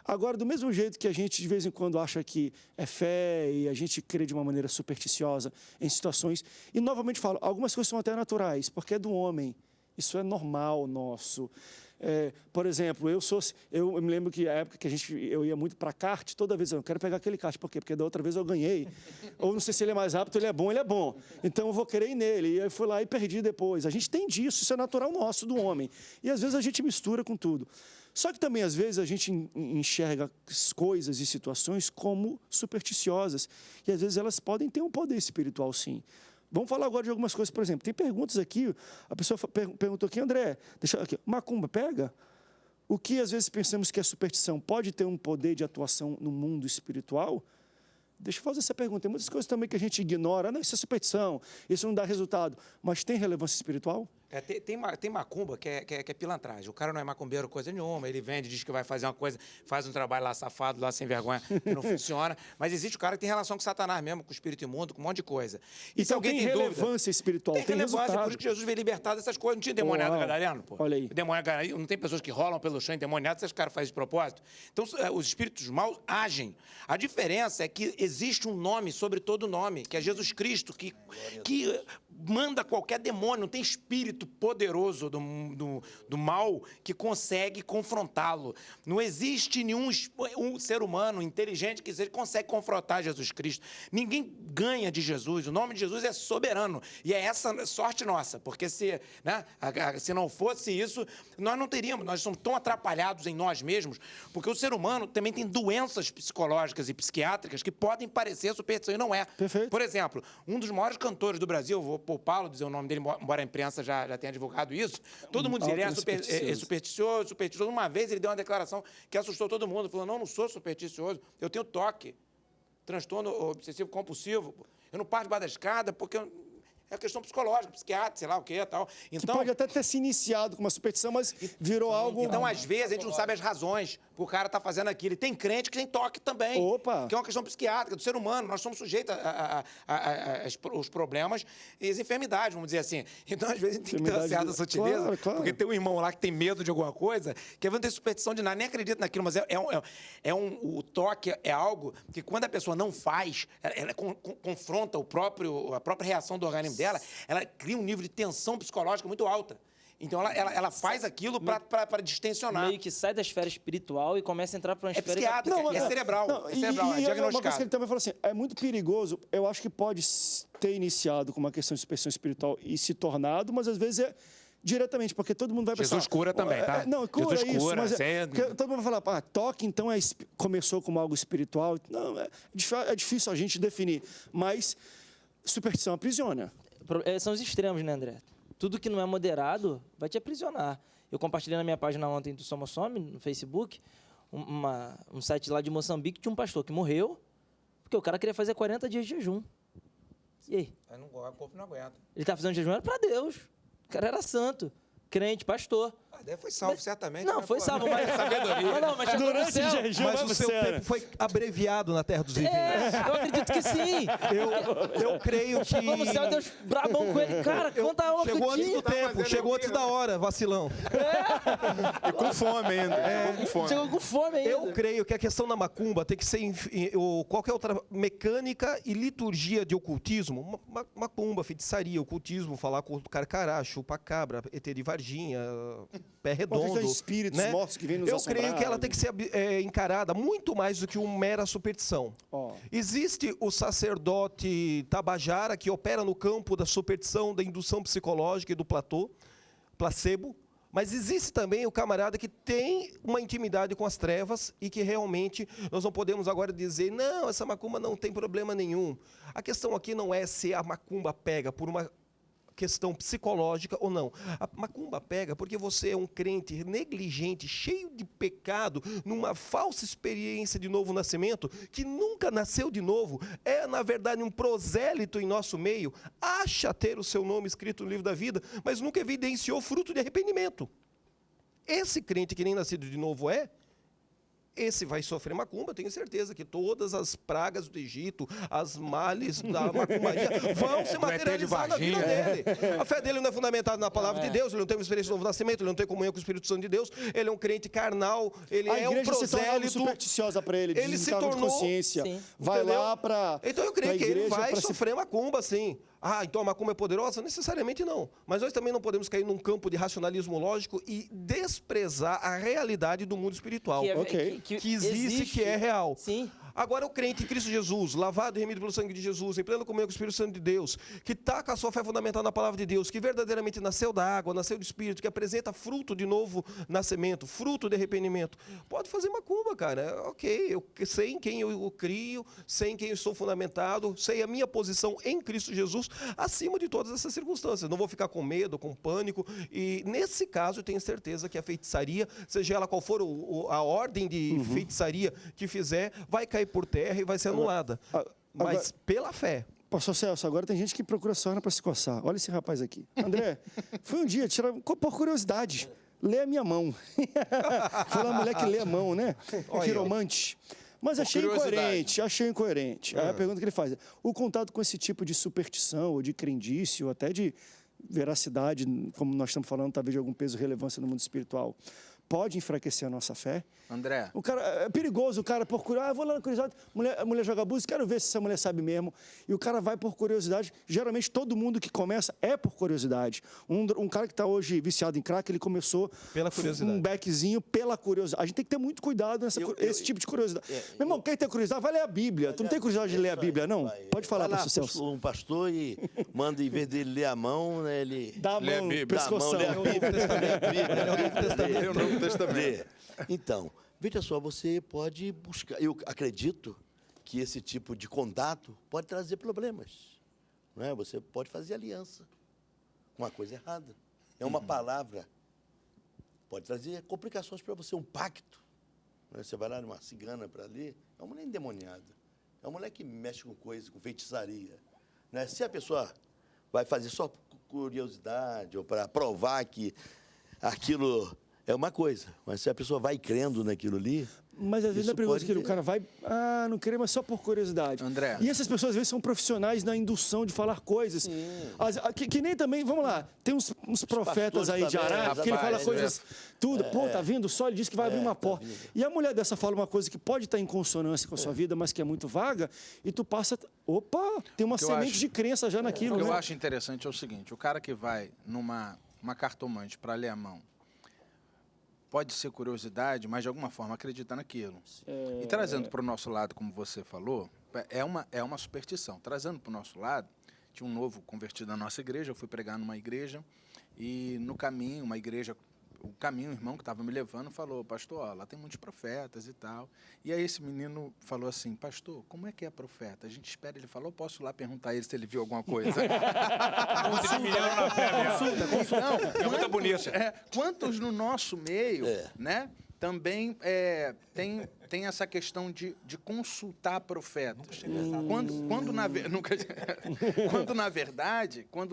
Agora, do mesmo jeito que a gente de vez em quando acha que é fé e a gente crê de uma maneira supersticiosa em situações, e novamente falo, algumas coisas são até naturais, porque é do homem, isso é normal nosso. Por exemplo, eu me lembro que a época que eu ia muito para kart, toda vez eu quero pegar aquele kart, por quê? Porque da outra vez eu ganhei. Ou não sei se ele é mais rápido, ele é bom. Então eu vou querer ir nele. E aí fui lá e perdi depois. A gente tem disso, isso é natural nosso, do homem. E às vezes a gente mistura com tudo. Só que também, às vezes, a gente enxerga coisas e situações como supersticiosas. E às vezes elas podem ter um poder espiritual, sim. Vamos falar agora de algumas coisas, por exemplo, tem perguntas aqui, a pessoa perguntou aqui, André, deixa aqui, macumba pega? O que às vezes pensamos que é superstição pode ter um poder de atuação no mundo espiritual? Deixa eu fazer essa pergunta, tem muitas coisas também que a gente ignora, não, isso é superstição, isso não dá resultado, mas tem relevância espiritual? Tem macumba que é pilantragem. O cara não é macumbeiro coisa nenhuma, ele vende, diz que vai fazer uma coisa, faz um trabalho lá safado, lá sem vergonha, que não funciona. Mas existe o cara que tem relação com Satanás mesmo, com o espírito imundo, com um monte de coisa. E se alguém tem relevância espiritual, tem relevância, resultado. Por isso que Jesus veio libertar dessas coisas. Não tinha endemoniado gadareno, pô? Olha aí. Demônio, não tem pessoas que rolam pelo chão endemoniadas, esses caras fazem de propósito. Então, os espíritos maus agem. A diferença é que existe um nome sobre todo nome, que é Jesus Cristo, que manda qualquer demônio, não tem espírito poderoso do mal que consegue confrontá-lo. Não existe nenhum um ser humano inteligente que consegue confrontar Jesus Cristo. Ninguém ganha de Jesus. O nome de Jesus é soberano. E é essa sorte nossa, porque se não fosse isso, nós não teríamos. Nós somos tão atrapalhados em nós mesmos, porque o ser humano também tem doenças psicológicas e psiquiátricas que podem parecer superstição e não é. Perfeito. Por exemplo, um dos maiores cantores do Brasil, vou poupá-lo, dizer o nome dele, embora a imprensa já tenha divulgado isso, todo mundo diz, ele é supersticioso. Uma vez ele deu uma declaração que assustou todo mundo, falou, não sou supersticioso, eu tenho toque, transtorno obsessivo compulsivo, eu não paro debaixo da escada porque é questão psicológica, psiquiátrica, sei lá o que tal. Então, que pode até ter se iniciado com uma superstição, mas virou algo... Então, às vezes, a gente não sabe as razões que o cara está fazendo aquilo. E tem crente que tem toque também. Opa! Que é uma questão psiquiátrica do ser humano. Nós somos sujeitos aos problemas e às enfermidades, vamos dizer assim. Então, às vezes, a gente tem que ter uma certa sutileza. Claro. Porque tem um irmão lá que tem medo de alguma coisa, que não tem superstição de nada, nem acredita naquilo, mas o toque é algo que, quando a pessoa não faz, ela confronta a própria reação do organismo dela, ela cria um nível de tensão psicológica muito alta. Então, ela faz aquilo para distensionar. Meio que sai da esfera espiritual e começa a entrar para uma esfera... Psiquiátrica, é cerebral. É cerebral, é diagnosticado. Uma coisa que ele também falou assim, é muito perigoso, eu acho que pode ter iniciado com uma questão de superstição espiritual e se tornado, mas às vezes é diretamente, porque todo mundo vai pensar... Jesus cura também, tá? Não, cura Jesus isso, cura, mas todo mundo vai falar, toque então começou como algo espiritual. Não, é difícil a gente definir, mas superstição aprisiona. São os extremos, né, André? Tudo que não é moderado vai te aprisionar. Eu compartilhei na minha página ontem do Somosome, no Facebook, um site lá de Moçambique, tinha um pastor que morreu porque o cara queria fazer 40 dias de jejum. E aí? O corpo não aguenta. Ele estava fazendo jejum, era para Deus. O cara era santo, crente, pastor. Deve foi salvo, certamente. Não, foi salvo, mas... Sabedoria. Mas chegou no Durante o céu. jejum, Mas o seu tempo foi abreviado na terra dos viventes. Eu acredito que sim. Eu creio que... Chegou no céu, Deus brabão com ele. Cara, quanta aula que eu Chegou antes tinha. do tempo, chegou antes da hora, vacilão. E com fome ainda. Com fome. Chegou com fome ainda. Eu creio que a questão da macumba tem que ser qualquer outra mecânica e liturgia de ocultismo. Macumba, feitiçaria, ocultismo, falar com o carcará, chupa-cabra, ET de Varginha, pé redondo. Espíritos né? mortos que vêm nos Eu assombrar. creio que ela tem que ser encarada muito mais do que uma mera superstição. Ó. Existe o sacerdote tabajara que opera no campo da superstição, da indução psicológica e do placebo, mas existe também o camarada que tem uma intimidade com as trevas e que realmente nós não podemos agora dizer, não, essa macumba não tem problema nenhum. A questão aqui não é se a macumba pega por uma questão psicológica ou não. A macumba pega porque você é um crente negligente, cheio de pecado, numa falsa experiência de novo nascimento, que nunca nasceu de novo, é na verdade um prosélito em nosso meio, acha ter o seu nome escrito no livro da vida, mas nunca evidenciou fruto de arrependimento. Esse crente que nem nascido de novo esse vai sofrer macumba, tenho certeza que todas as pragas do Egito, as males da macumbaria vão se materializar na vida dele. A fé dele não é fundamentada na palavra de Deus, ele não tem uma experiência de novo nascimento, ele não tem comunhão com o Espírito Santo de Deus, ele é um crente carnal, ele é um prosélito. Supersticiosa para ele, ele se tornou... de consciência. Sim. Vai Entendeu? lá para... Então eu creio que ele vai sofrer macumba, sim. Ah, então a macumba é poderosa? Necessariamente não. Mas nós também não podemos cair num campo de racionalismo lógico e desprezar a realidade do mundo espiritual. Que existe, que é real. Sim. Agora, o crente em Cristo Jesus, lavado e remido pelo sangue de Jesus, em plena comunhão com o Espírito Santo de Deus, que está com a sua fé fundamentada na palavra de Deus, que verdadeiramente nasceu da água, nasceu do Espírito, que apresenta fruto de novo nascimento, fruto de arrependimento, pode fazer macumba, cara. Ok, eu sei em quem eu crio, sei em quem eu sou fundamentado, sei a minha posição em Cristo Jesus, acima de todas essas circunstâncias. Não vou ficar com medo, com pânico, e nesse caso eu tenho certeza que a feitiçaria, seja ela qual for a ordem de feitiçaria que fizer, vai cair por terra e vai ser anulada. Mas pela fé. Pastor Celso, agora tem gente que procura sorna para se coçar. Olha esse rapaz aqui. André, foi um dia, por curiosidade, lê a minha mão. Foi uma mulher que lê a mão, né? Quiromante. Mas achei incoerente. Aí a pergunta que ele faz é, o contato com esse tipo de superstição, ou de crendice, ou até de veracidade, como nós estamos falando, talvez de algum peso e relevância no mundo espiritual, pode enfraquecer a nossa fé. André, O cara, é perigoso o cara por curiosidade. Vou lá na curiosidade, a mulher joga abuso, quero ver se essa mulher sabe mesmo. E o cara vai por curiosidade. Geralmente, todo mundo que começa é por curiosidade. Um cara que está hoje viciado em crack, ele começou Pela curiosidade. um beckzinho pela curiosidade. A gente tem que ter muito cuidado nesse tipo de curiosidade. Meu irmão, quem tem curiosidade, vai ler a Bíblia. Tu não tem curiosidade de ler a Bíblia, não? Pode falar, Vai lá, pastor Celso. um pastor e manda, em vez dele ler a mão, né, ele... Dá a Lê a mão, Bíblia. Dá a mão, pescoção. lê a Bíblia. Lê a Bíblia. Lê o Novo Testamento. Lê. Então, veja só, você pode buscar... Eu acredito que esse tipo de contato pode trazer problemas. Não é? Você pode fazer aliança com uma coisa errada. É uma palavra. Pode trazer complicações para você, um pacto. Não é? Você vai lá numa cigana para ler, é uma mulher endemoniada. É uma mulher que mexe com coisas, com feitiçaria. Né? Se a pessoa vai fazer só por curiosidade ou para provar que aquilo é uma coisa, mas se a pessoa vai crendo naquilo ali... Mas às vezes não é isso perigoso pode que o ter- cara vai, não querer, mas só por curiosidade. André. E essas pessoas às vezes são profissionais na indução de falar coisas. Que nem também, vamos lá, tem uns profetas aí de também, Ará, que ele fala rapaz, coisas, tudo, pô, tá vindo o sol, ele diz que vai abrir uma porta. E a mulher dessa fala uma coisa que pode estar em consonância com a sua vida, mas que é muito vaga, e tu passa, opa, tem uma que eu semente acho- de crença já naquilo, o que eu né? acho interessante é o seguinte, o cara que vai uma cartomante para ler a mão, pode ser curiosidade, mas de alguma forma acredita naquilo. E trazendo para o nosso lado, como você falou, é uma superstição. Trazendo para o nosso lado, tinha um novo convertido na nossa igreja, eu fui pregar numa igreja, e no caminho, o irmão que estava me levando falou, pastor, ó, lá tem muitos profetas e tal. E aí esse menino falou assim, pastor, como é que é profeta? A gente espera, ele falou, posso ir lá perguntar a ele se ele viu alguma coisa? Muito de milhão na fé mesmo. É muita bonita. Quantos no nosso meio, né, também tem essa questão de consultar profetas. Quando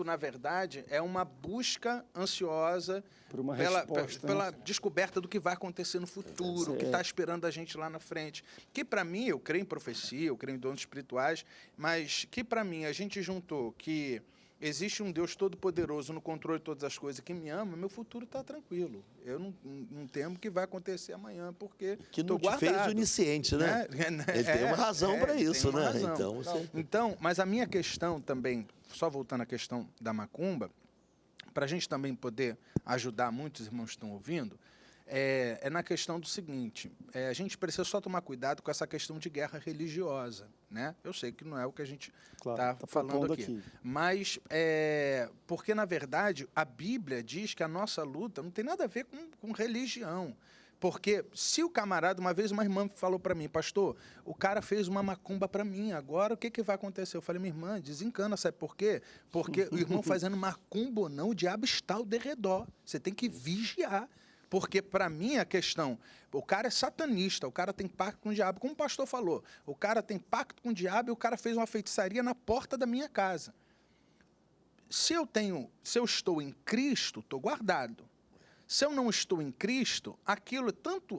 na verdade é uma busca ansiosa Por uma pela resposta, né? descoberta do que vai acontecer no futuro, o que está esperando a gente lá na frente. Que para mim, eu creio em profecia, eu creio em dons espirituais, mas que para mim a gente juntou que existe um Deus todo-poderoso no controle de todas as coisas que me ama, meu futuro está tranquilo. Eu não temo que vai acontecer amanhã, porque Que estou não te fez guardado. onisciente, né? Ele tem uma razão para tem isso, uma né? razão. Então, você... Então, mas a minha questão também, só voltando à questão da macumba, para a gente também poder ajudar muitos irmãos que estão ouvindo, é na questão do seguinte, a gente precisa só tomar cuidado com essa questão de guerra religiosa, né? Eu sei que não é o que a gente Claro, está tá falando propondo aqui. aqui. Mas, porque, na verdade, a Bíblia diz que a nossa luta não tem nada a ver com religião. Porque se o camarada, uma vez uma irmã falou para mim, pastor, o cara fez uma macumba para mim, agora o que vai acontecer? Eu falei, minha irmã, desencana, sabe por quê? Porque o irmão fazendo macumba ou não, o diabo está ao derredor. Você tem que vigiar. Porque, para mim, a questão, o cara é satanista, o cara tem pacto com o diabo. Como o pastor falou, o cara tem pacto com o diabo e o cara fez uma feitiçaria na porta da minha casa. Se eu estou em Cristo, estou guardado. Se eu não estou em Cristo,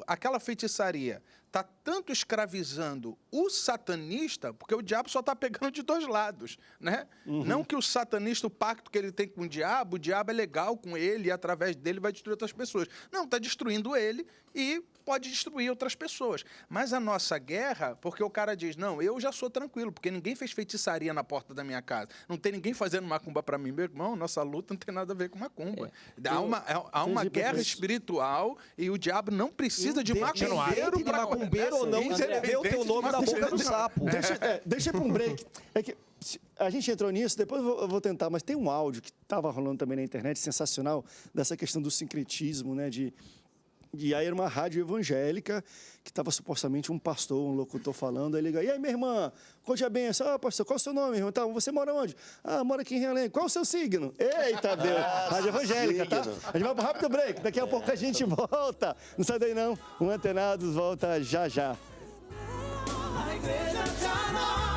aquela feitiçaria está tanto escravizando o satanista, porque o diabo só está pegando de dois lados, né? Não que o satanista, o pacto que ele tem com o diabo é legal com ele e através dele vai destruir outras pessoas. Não, está destruindo ele e pode destruir outras pessoas. Mas a nossa guerra, porque o cara diz, não, eu já sou tranquilo, porque ninguém fez feitiçaria na porta da minha casa. Não tem ninguém fazendo macumba para mim, meu irmão, nossa luta não tem nada a ver com macumba. Há uma guerra espiritual e o diabo não precisa de macumbeiro para macumbeiro ou não, você leveu o teu nome da boca do sapo. Deixa eu ir para um break. É que a gente entrou nisso, depois eu vou tentar, mas tem um áudio que estava rolando também na internet, sensacional, dessa questão do sincretismo, né? E aí era uma rádio evangélica, que estava supostamente um pastor, um locutor falando, aí liga, e aí, minha irmã, conte a benção. Ah, pastor, qual é o seu nome, irmão? Tá, você mora onde? Ah, mora aqui em Realengo. Qual é o seu signo? Eita, Deus! Rádio evangélica, tá? A gente vai para um rápido break, daqui a pouco a gente volta. Não sai daí não, o Antenados volta já já. A igreja já não.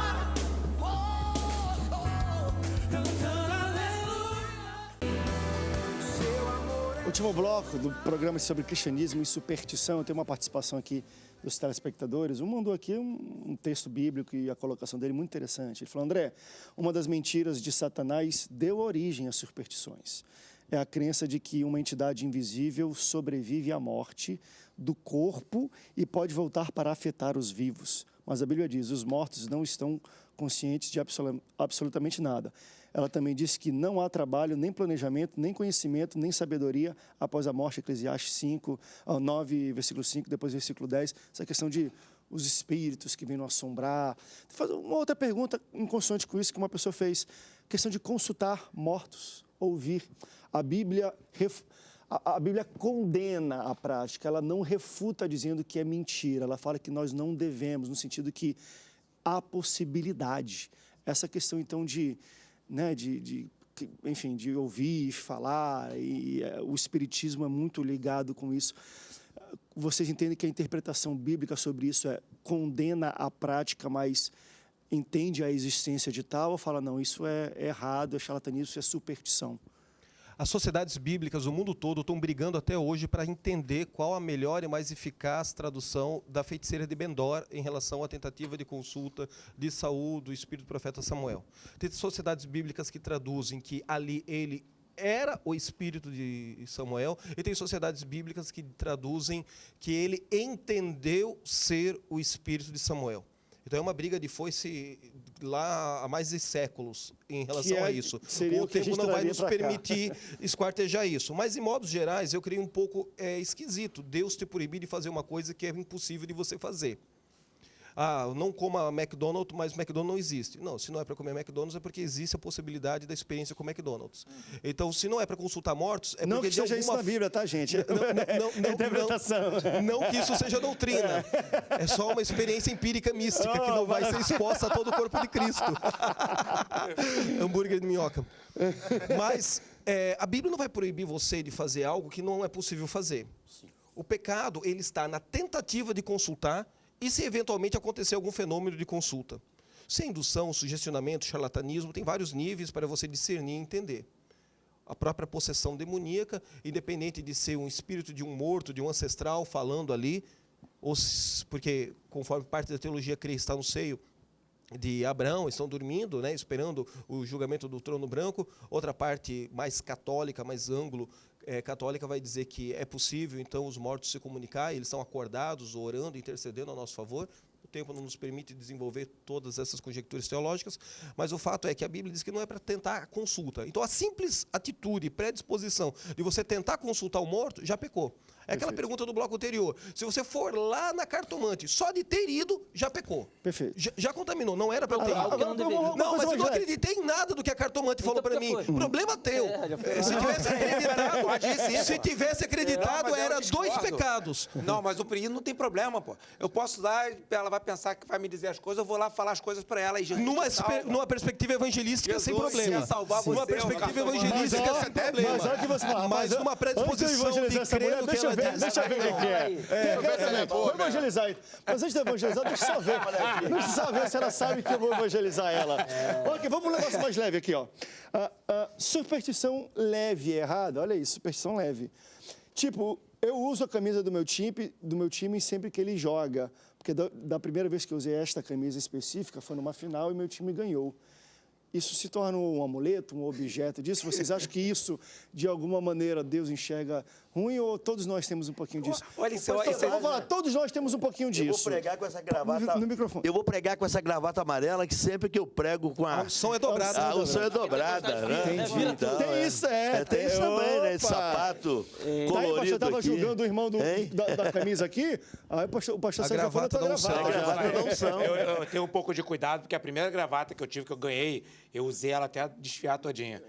Último bloco do programa sobre cristianismo e superstição. Eu tenho uma participação aqui dos telespectadores. Um mandou aqui um texto bíblico e a colocação dele muito interessante. Ele falou, André, uma das mentiras de Satanás deu origem às superstições. é a crença de que uma entidade invisível sobrevive à morte do corpo e pode voltar para afetar os vivos. Mas a Bíblia diz, os mortos não estão conscientes de absolutamente nada. Ela também diz que não há trabalho, nem planejamento, nem conhecimento, nem sabedoria após a morte. Eclesiastes 9, versículo 5, depois versículo 10. Essa questão de os espíritos que vêm nos assombrar. Vou fazer uma outra pergunta em consonante com isso que uma pessoa fez. Questão de consultar mortos, ouvir. A Bíblia condena a prática, ela não refuta dizendo que é mentira. Ela fala que nós não devemos, no sentido que há possibilidade. Essa questão, então, enfim, de ouvir, falar, e o espiritismo é muito ligado com isso. Vocês entendem que a interpretação bíblica sobre isso condena a prática, mas entende a existência de tal, ou fala, não, isso é errado, é charlatanismo, isso é superstição? As sociedades bíblicas do mundo todo estão brigando até hoje para entender qual a melhor e mais eficaz tradução da feiticeira de Bendor em relação à tentativa de consulta de Saul, do espírito do profeta Samuel. Tem sociedades bíblicas que traduzem que ali ele era o espírito de Samuel, e tem sociedades bíblicas que traduzem que ele entendeu ser o espírito de Samuel. Então é uma briga de foice lá há mais de séculos em relação a isso. O tempo não vai nos permitir esquartejar isso. Mas, em modos gerais, eu creio um pouco esquisito Deus te proibir de fazer uma coisa que é impossível de você fazer. Não coma McDonald's, mas McDonald's não existe. Não, se não é para comer McDonald's, é porque existe a possibilidade da experiência com McDonald's. Então, se não é para consultar mortos, é não porque que seja isso na Bíblia, tá, gente? Interpretação. Não que isso seja doutrina. É só uma experiência empírica mística que não vai ser exposta a todo o corpo de Cristo. Hambúrguer de minhoca. Mas a Bíblia não vai proibir você de fazer algo que não é possível fazer. O pecado, ele está na tentativa de consultar e se eventualmente acontecer algum fenômeno de consulta. Se é indução, sugestionamento, charlatanismo, tem vários níveis para você discernir e entender. A própria possessão demoníaca, independente de ser um espírito de um morto, de um ancestral falando ali, porque, conforme parte da teologia crê, está no seio de Abraão, estão dormindo, né, esperando o julgamento do trono branco. Outra parte mais católica, mais católica, vai dizer que é possível, então, os mortos se comunicar, eles estão acordados, orando, intercedendo a nosso favor. O tempo não nos permite desenvolver todas essas conjecturas teológicas, mas o fato é que a Bíblia diz que não é para tentar a consulta. Então, a simples atitude, predisposição de você tentar consultar o morto, já pecou. É aquela pergunta do bloco anterior. Se você for lá na cartomante, só de ter ido, já pecou. Perfeito. Já contaminou, não era para ter algo que ido. não deveria. Não, mas eu não acreditei em nada do que a cartomante falou para mim. Problema teu. Se tivesse acreditado, era 2 pecados. Não, mas o perigo não tem problema, pô. Eu posso dar, ela vai pensar que vai me dizer as coisas, eu vou lá falar as coisas para ela e Jesus numa perspectiva evangelística, sem problema. Ia salvar você, numa perspectiva evangelística, sem problema. Mas olha que você fala, mas uma predisposição de crer no que ela diz. Deixa eu ver o que é. Vou evangelizar. Mas antes de evangelizar, deixa eu só ver. Deixa eu só ver se ela sabe que eu vou evangelizar ela. Ok, vamos para um negócio mais leve aqui, ó. Superstição leve é errado? Olha isso, superstição leve. Tipo, eu uso a camisa do meu time sempre que ele joga. Porque da primeira vez que eu usei esta camisa específica foi numa final e meu time ganhou. Isso se torna um amuleto, um objeto disso? Vocês acham que isso, de alguma maneira, Deus enxerga ruim ou todos nós temos um pouquinho disso? Olha, eu vou falar, todos nós temos um pouquinho disso. Eu vou pregar com essa gravata. No microfone. Eu vou pregar com essa gravata amarela que sempre que eu prego com a. O som é dobrado. O som é dobrada, né? Entendi. Então, tem isso, tem isso também, né? De sapato colorido. Você estava aqui. julgando o irmão da camisa aqui, aí o pastor Sérgio já falou da gravata. Eu tenho um pouco de cuidado, porque a primeira gravata que eu tive, que eu ganhei, eu usei ela até desfiar todinha.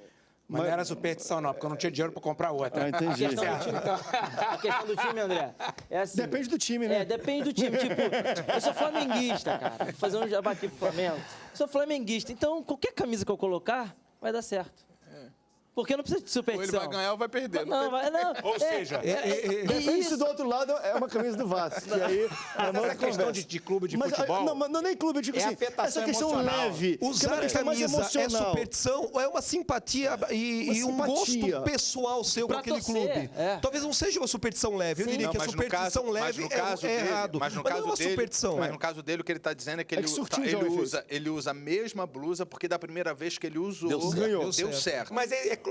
Mas não era superstição, não, porque eu não tinha dinheiro para comprar outra. Entendi. A questão do time, André, é assim... Depende do time, né? Depende do time. Tipo, eu sou flamenguista, cara. Vou fazer um jabá aqui pro Flamengo. Sou flamenguista, então qualquer camisa que eu colocar, vai dar certo. Porque não precisa de superstição. Ou ele vai ganhar ou vai perder. Não. Ou seja... Depende se do outro lado é uma camisa do Vasco. E aí, essa questão de clube de futebol... Não, nem clube, eu digo assim, essa questão emocional. leve. Usar a camisa é superstição ou é uma simpatia e um gosto pessoal seu com aquele clube? Talvez não seja uma superstição leve. Eu diria que a superstição leve é errado. Mas no não é uma superstição. Mas no caso dele, o que ele está dizendo é que ele usa a mesma blusa porque da primeira vez que ele usou, deu certo. Mas é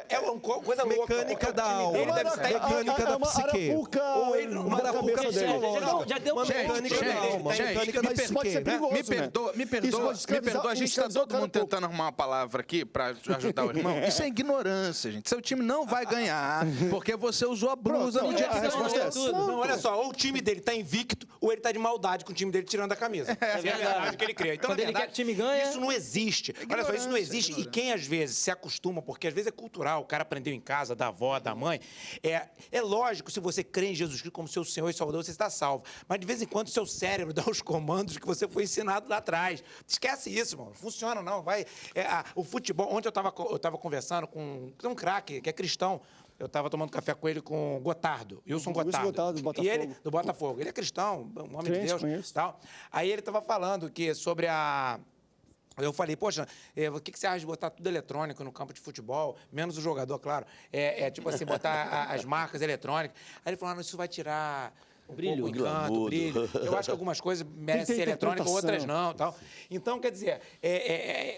É uma coisa louca. Mecânica da alma. Ele deve estar Mecânica da psique. Ou ele não- uma arapuca cabeça dele. psicológica. Já deu Uma ponto. mecânica da alma. gente, Mecânica da Mas pode ser psique. perigoso, Me né? perdoa, me Isso perdoa, pode escravizar- a gente está escravizar o todo cara mundo um pouco. tentando arrumar uma palavra aqui para ajudar o irmão. Isso é ignorância, gente. Seu time não vai ganhar porque você usou a blusa Pronto, no dia a que resposta é ganhou. essa. Não, olha só, ou o time dele tá invicto, ou ele tá de maldade com o time dele tirando a camisa. É a verdade que ele crê. Então, Quando na ele verdade, quer que o time ganha- isso não existe. Olha só, isso não existe. E quem às vezes se acostuma, porque às vezes é cultural, o cara aprendeu em casa, da avó, da mãe. É lógico, se você crê em Jesus Cristo como seu Senhor e Salvador, você está salvo. Mas de vez em quando seu cérebro dá os comandos que você foi ensinado lá atrás. Esquece isso, mano. Não funciona, não. Vai. O futebol. Ontem eu tava conversando com um craque que é cristão. Eu estava tomando café com ele com o Gotardo, Wilson Gotardo. Gotardo, do Botafogo. E ele, do Botafogo. Ele é cristão, um homem Crente, de Deus. conheço. Tal. Aí ele estava falando que sobre a... Eu falei, poxa, o que você acha de botar tudo eletrônico no campo de futebol, menos o jogador, claro. Tipo assim, botar as marcas eletrônicas. Aí ele falou, não, isso vai tirar... Brilho. O encanto, Glamudo. brilho. Eu acho que algumas coisas merecem ser eletrônicas, outras não. Tal. Então, quer dizer,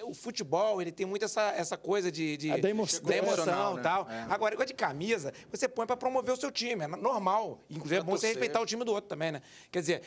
o futebol, ele tem muito essa coisa de Da emoção, emoção né? e tal. Agora, igual de camisa, você põe para promover o seu time, é normal. Inclusive, é bom você respeitar o time do outro também, né? Quer dizer,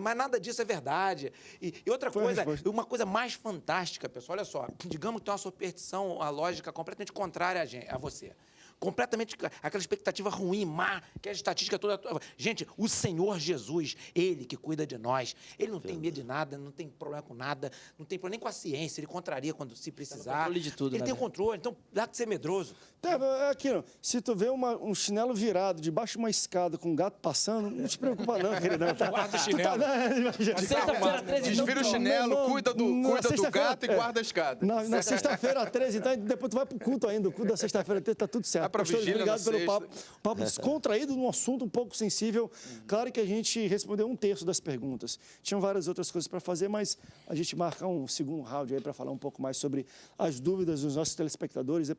mas nada disso é verdade. E outra coisa, uma coisa mais fantástica, pessoal, olha só, digamos que tem uma superstição, a lógica completamente contrária a você. Completamente aquela expectativa ruim, má, que a estatística toda. Gente, o Senhor Jesus, Ele que cuida de nós, Ele não tem medo de nada, não tem problema com nada, não tem problema nem com a ciência, Ele contraria quando se precisar. controle de tudo, Ele né, tem o velho? controle, então dá de ser medroso. É aqui, ó, se tu vê um chinelo virado debaixo de uma escada com um gato passando, não te preocupa não, queridão. Guarda o chinelo. Sexta-feira, 13 Desvira o chinelo, cuida do gato e guarda a escada. Na sexta-feira, 13, então, depois tu vai pro culto ainda. O culto da sexta-feira, 13, tá tudo certo. Vai pra Pastor, vigília obrigado na pelo sexta. papo. Papo descontraído num assunto um pouco sensível. Claro que a gente respondeu 1/3 das perguntas. Tinham várias outras coisas para fazer, mas a gente marca um segundo round aí para falar um pouco mais sobre as dúvidas dos nossos telespectadores.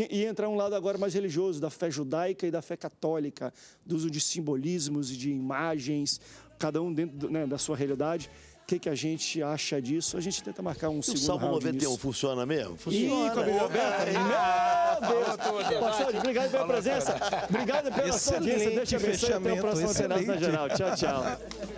E entrar um lado agora mais religioso, da fé judaica e da fé católica, do uso de simbolismos e de imagens, cada um dentro da sua realidade. O que a gente acha disso? A gente tenta marcar um O segundo Salmo round 91 nisso. funciona mesmo? Ih, Funciona. com a Bíblia aberta? Meu Deus! Pastor, obrigado pela presença. Obrigado pela sua audiência. Deus te abençoe. Até o próximo Antenados na Geral. Tchau, tchau.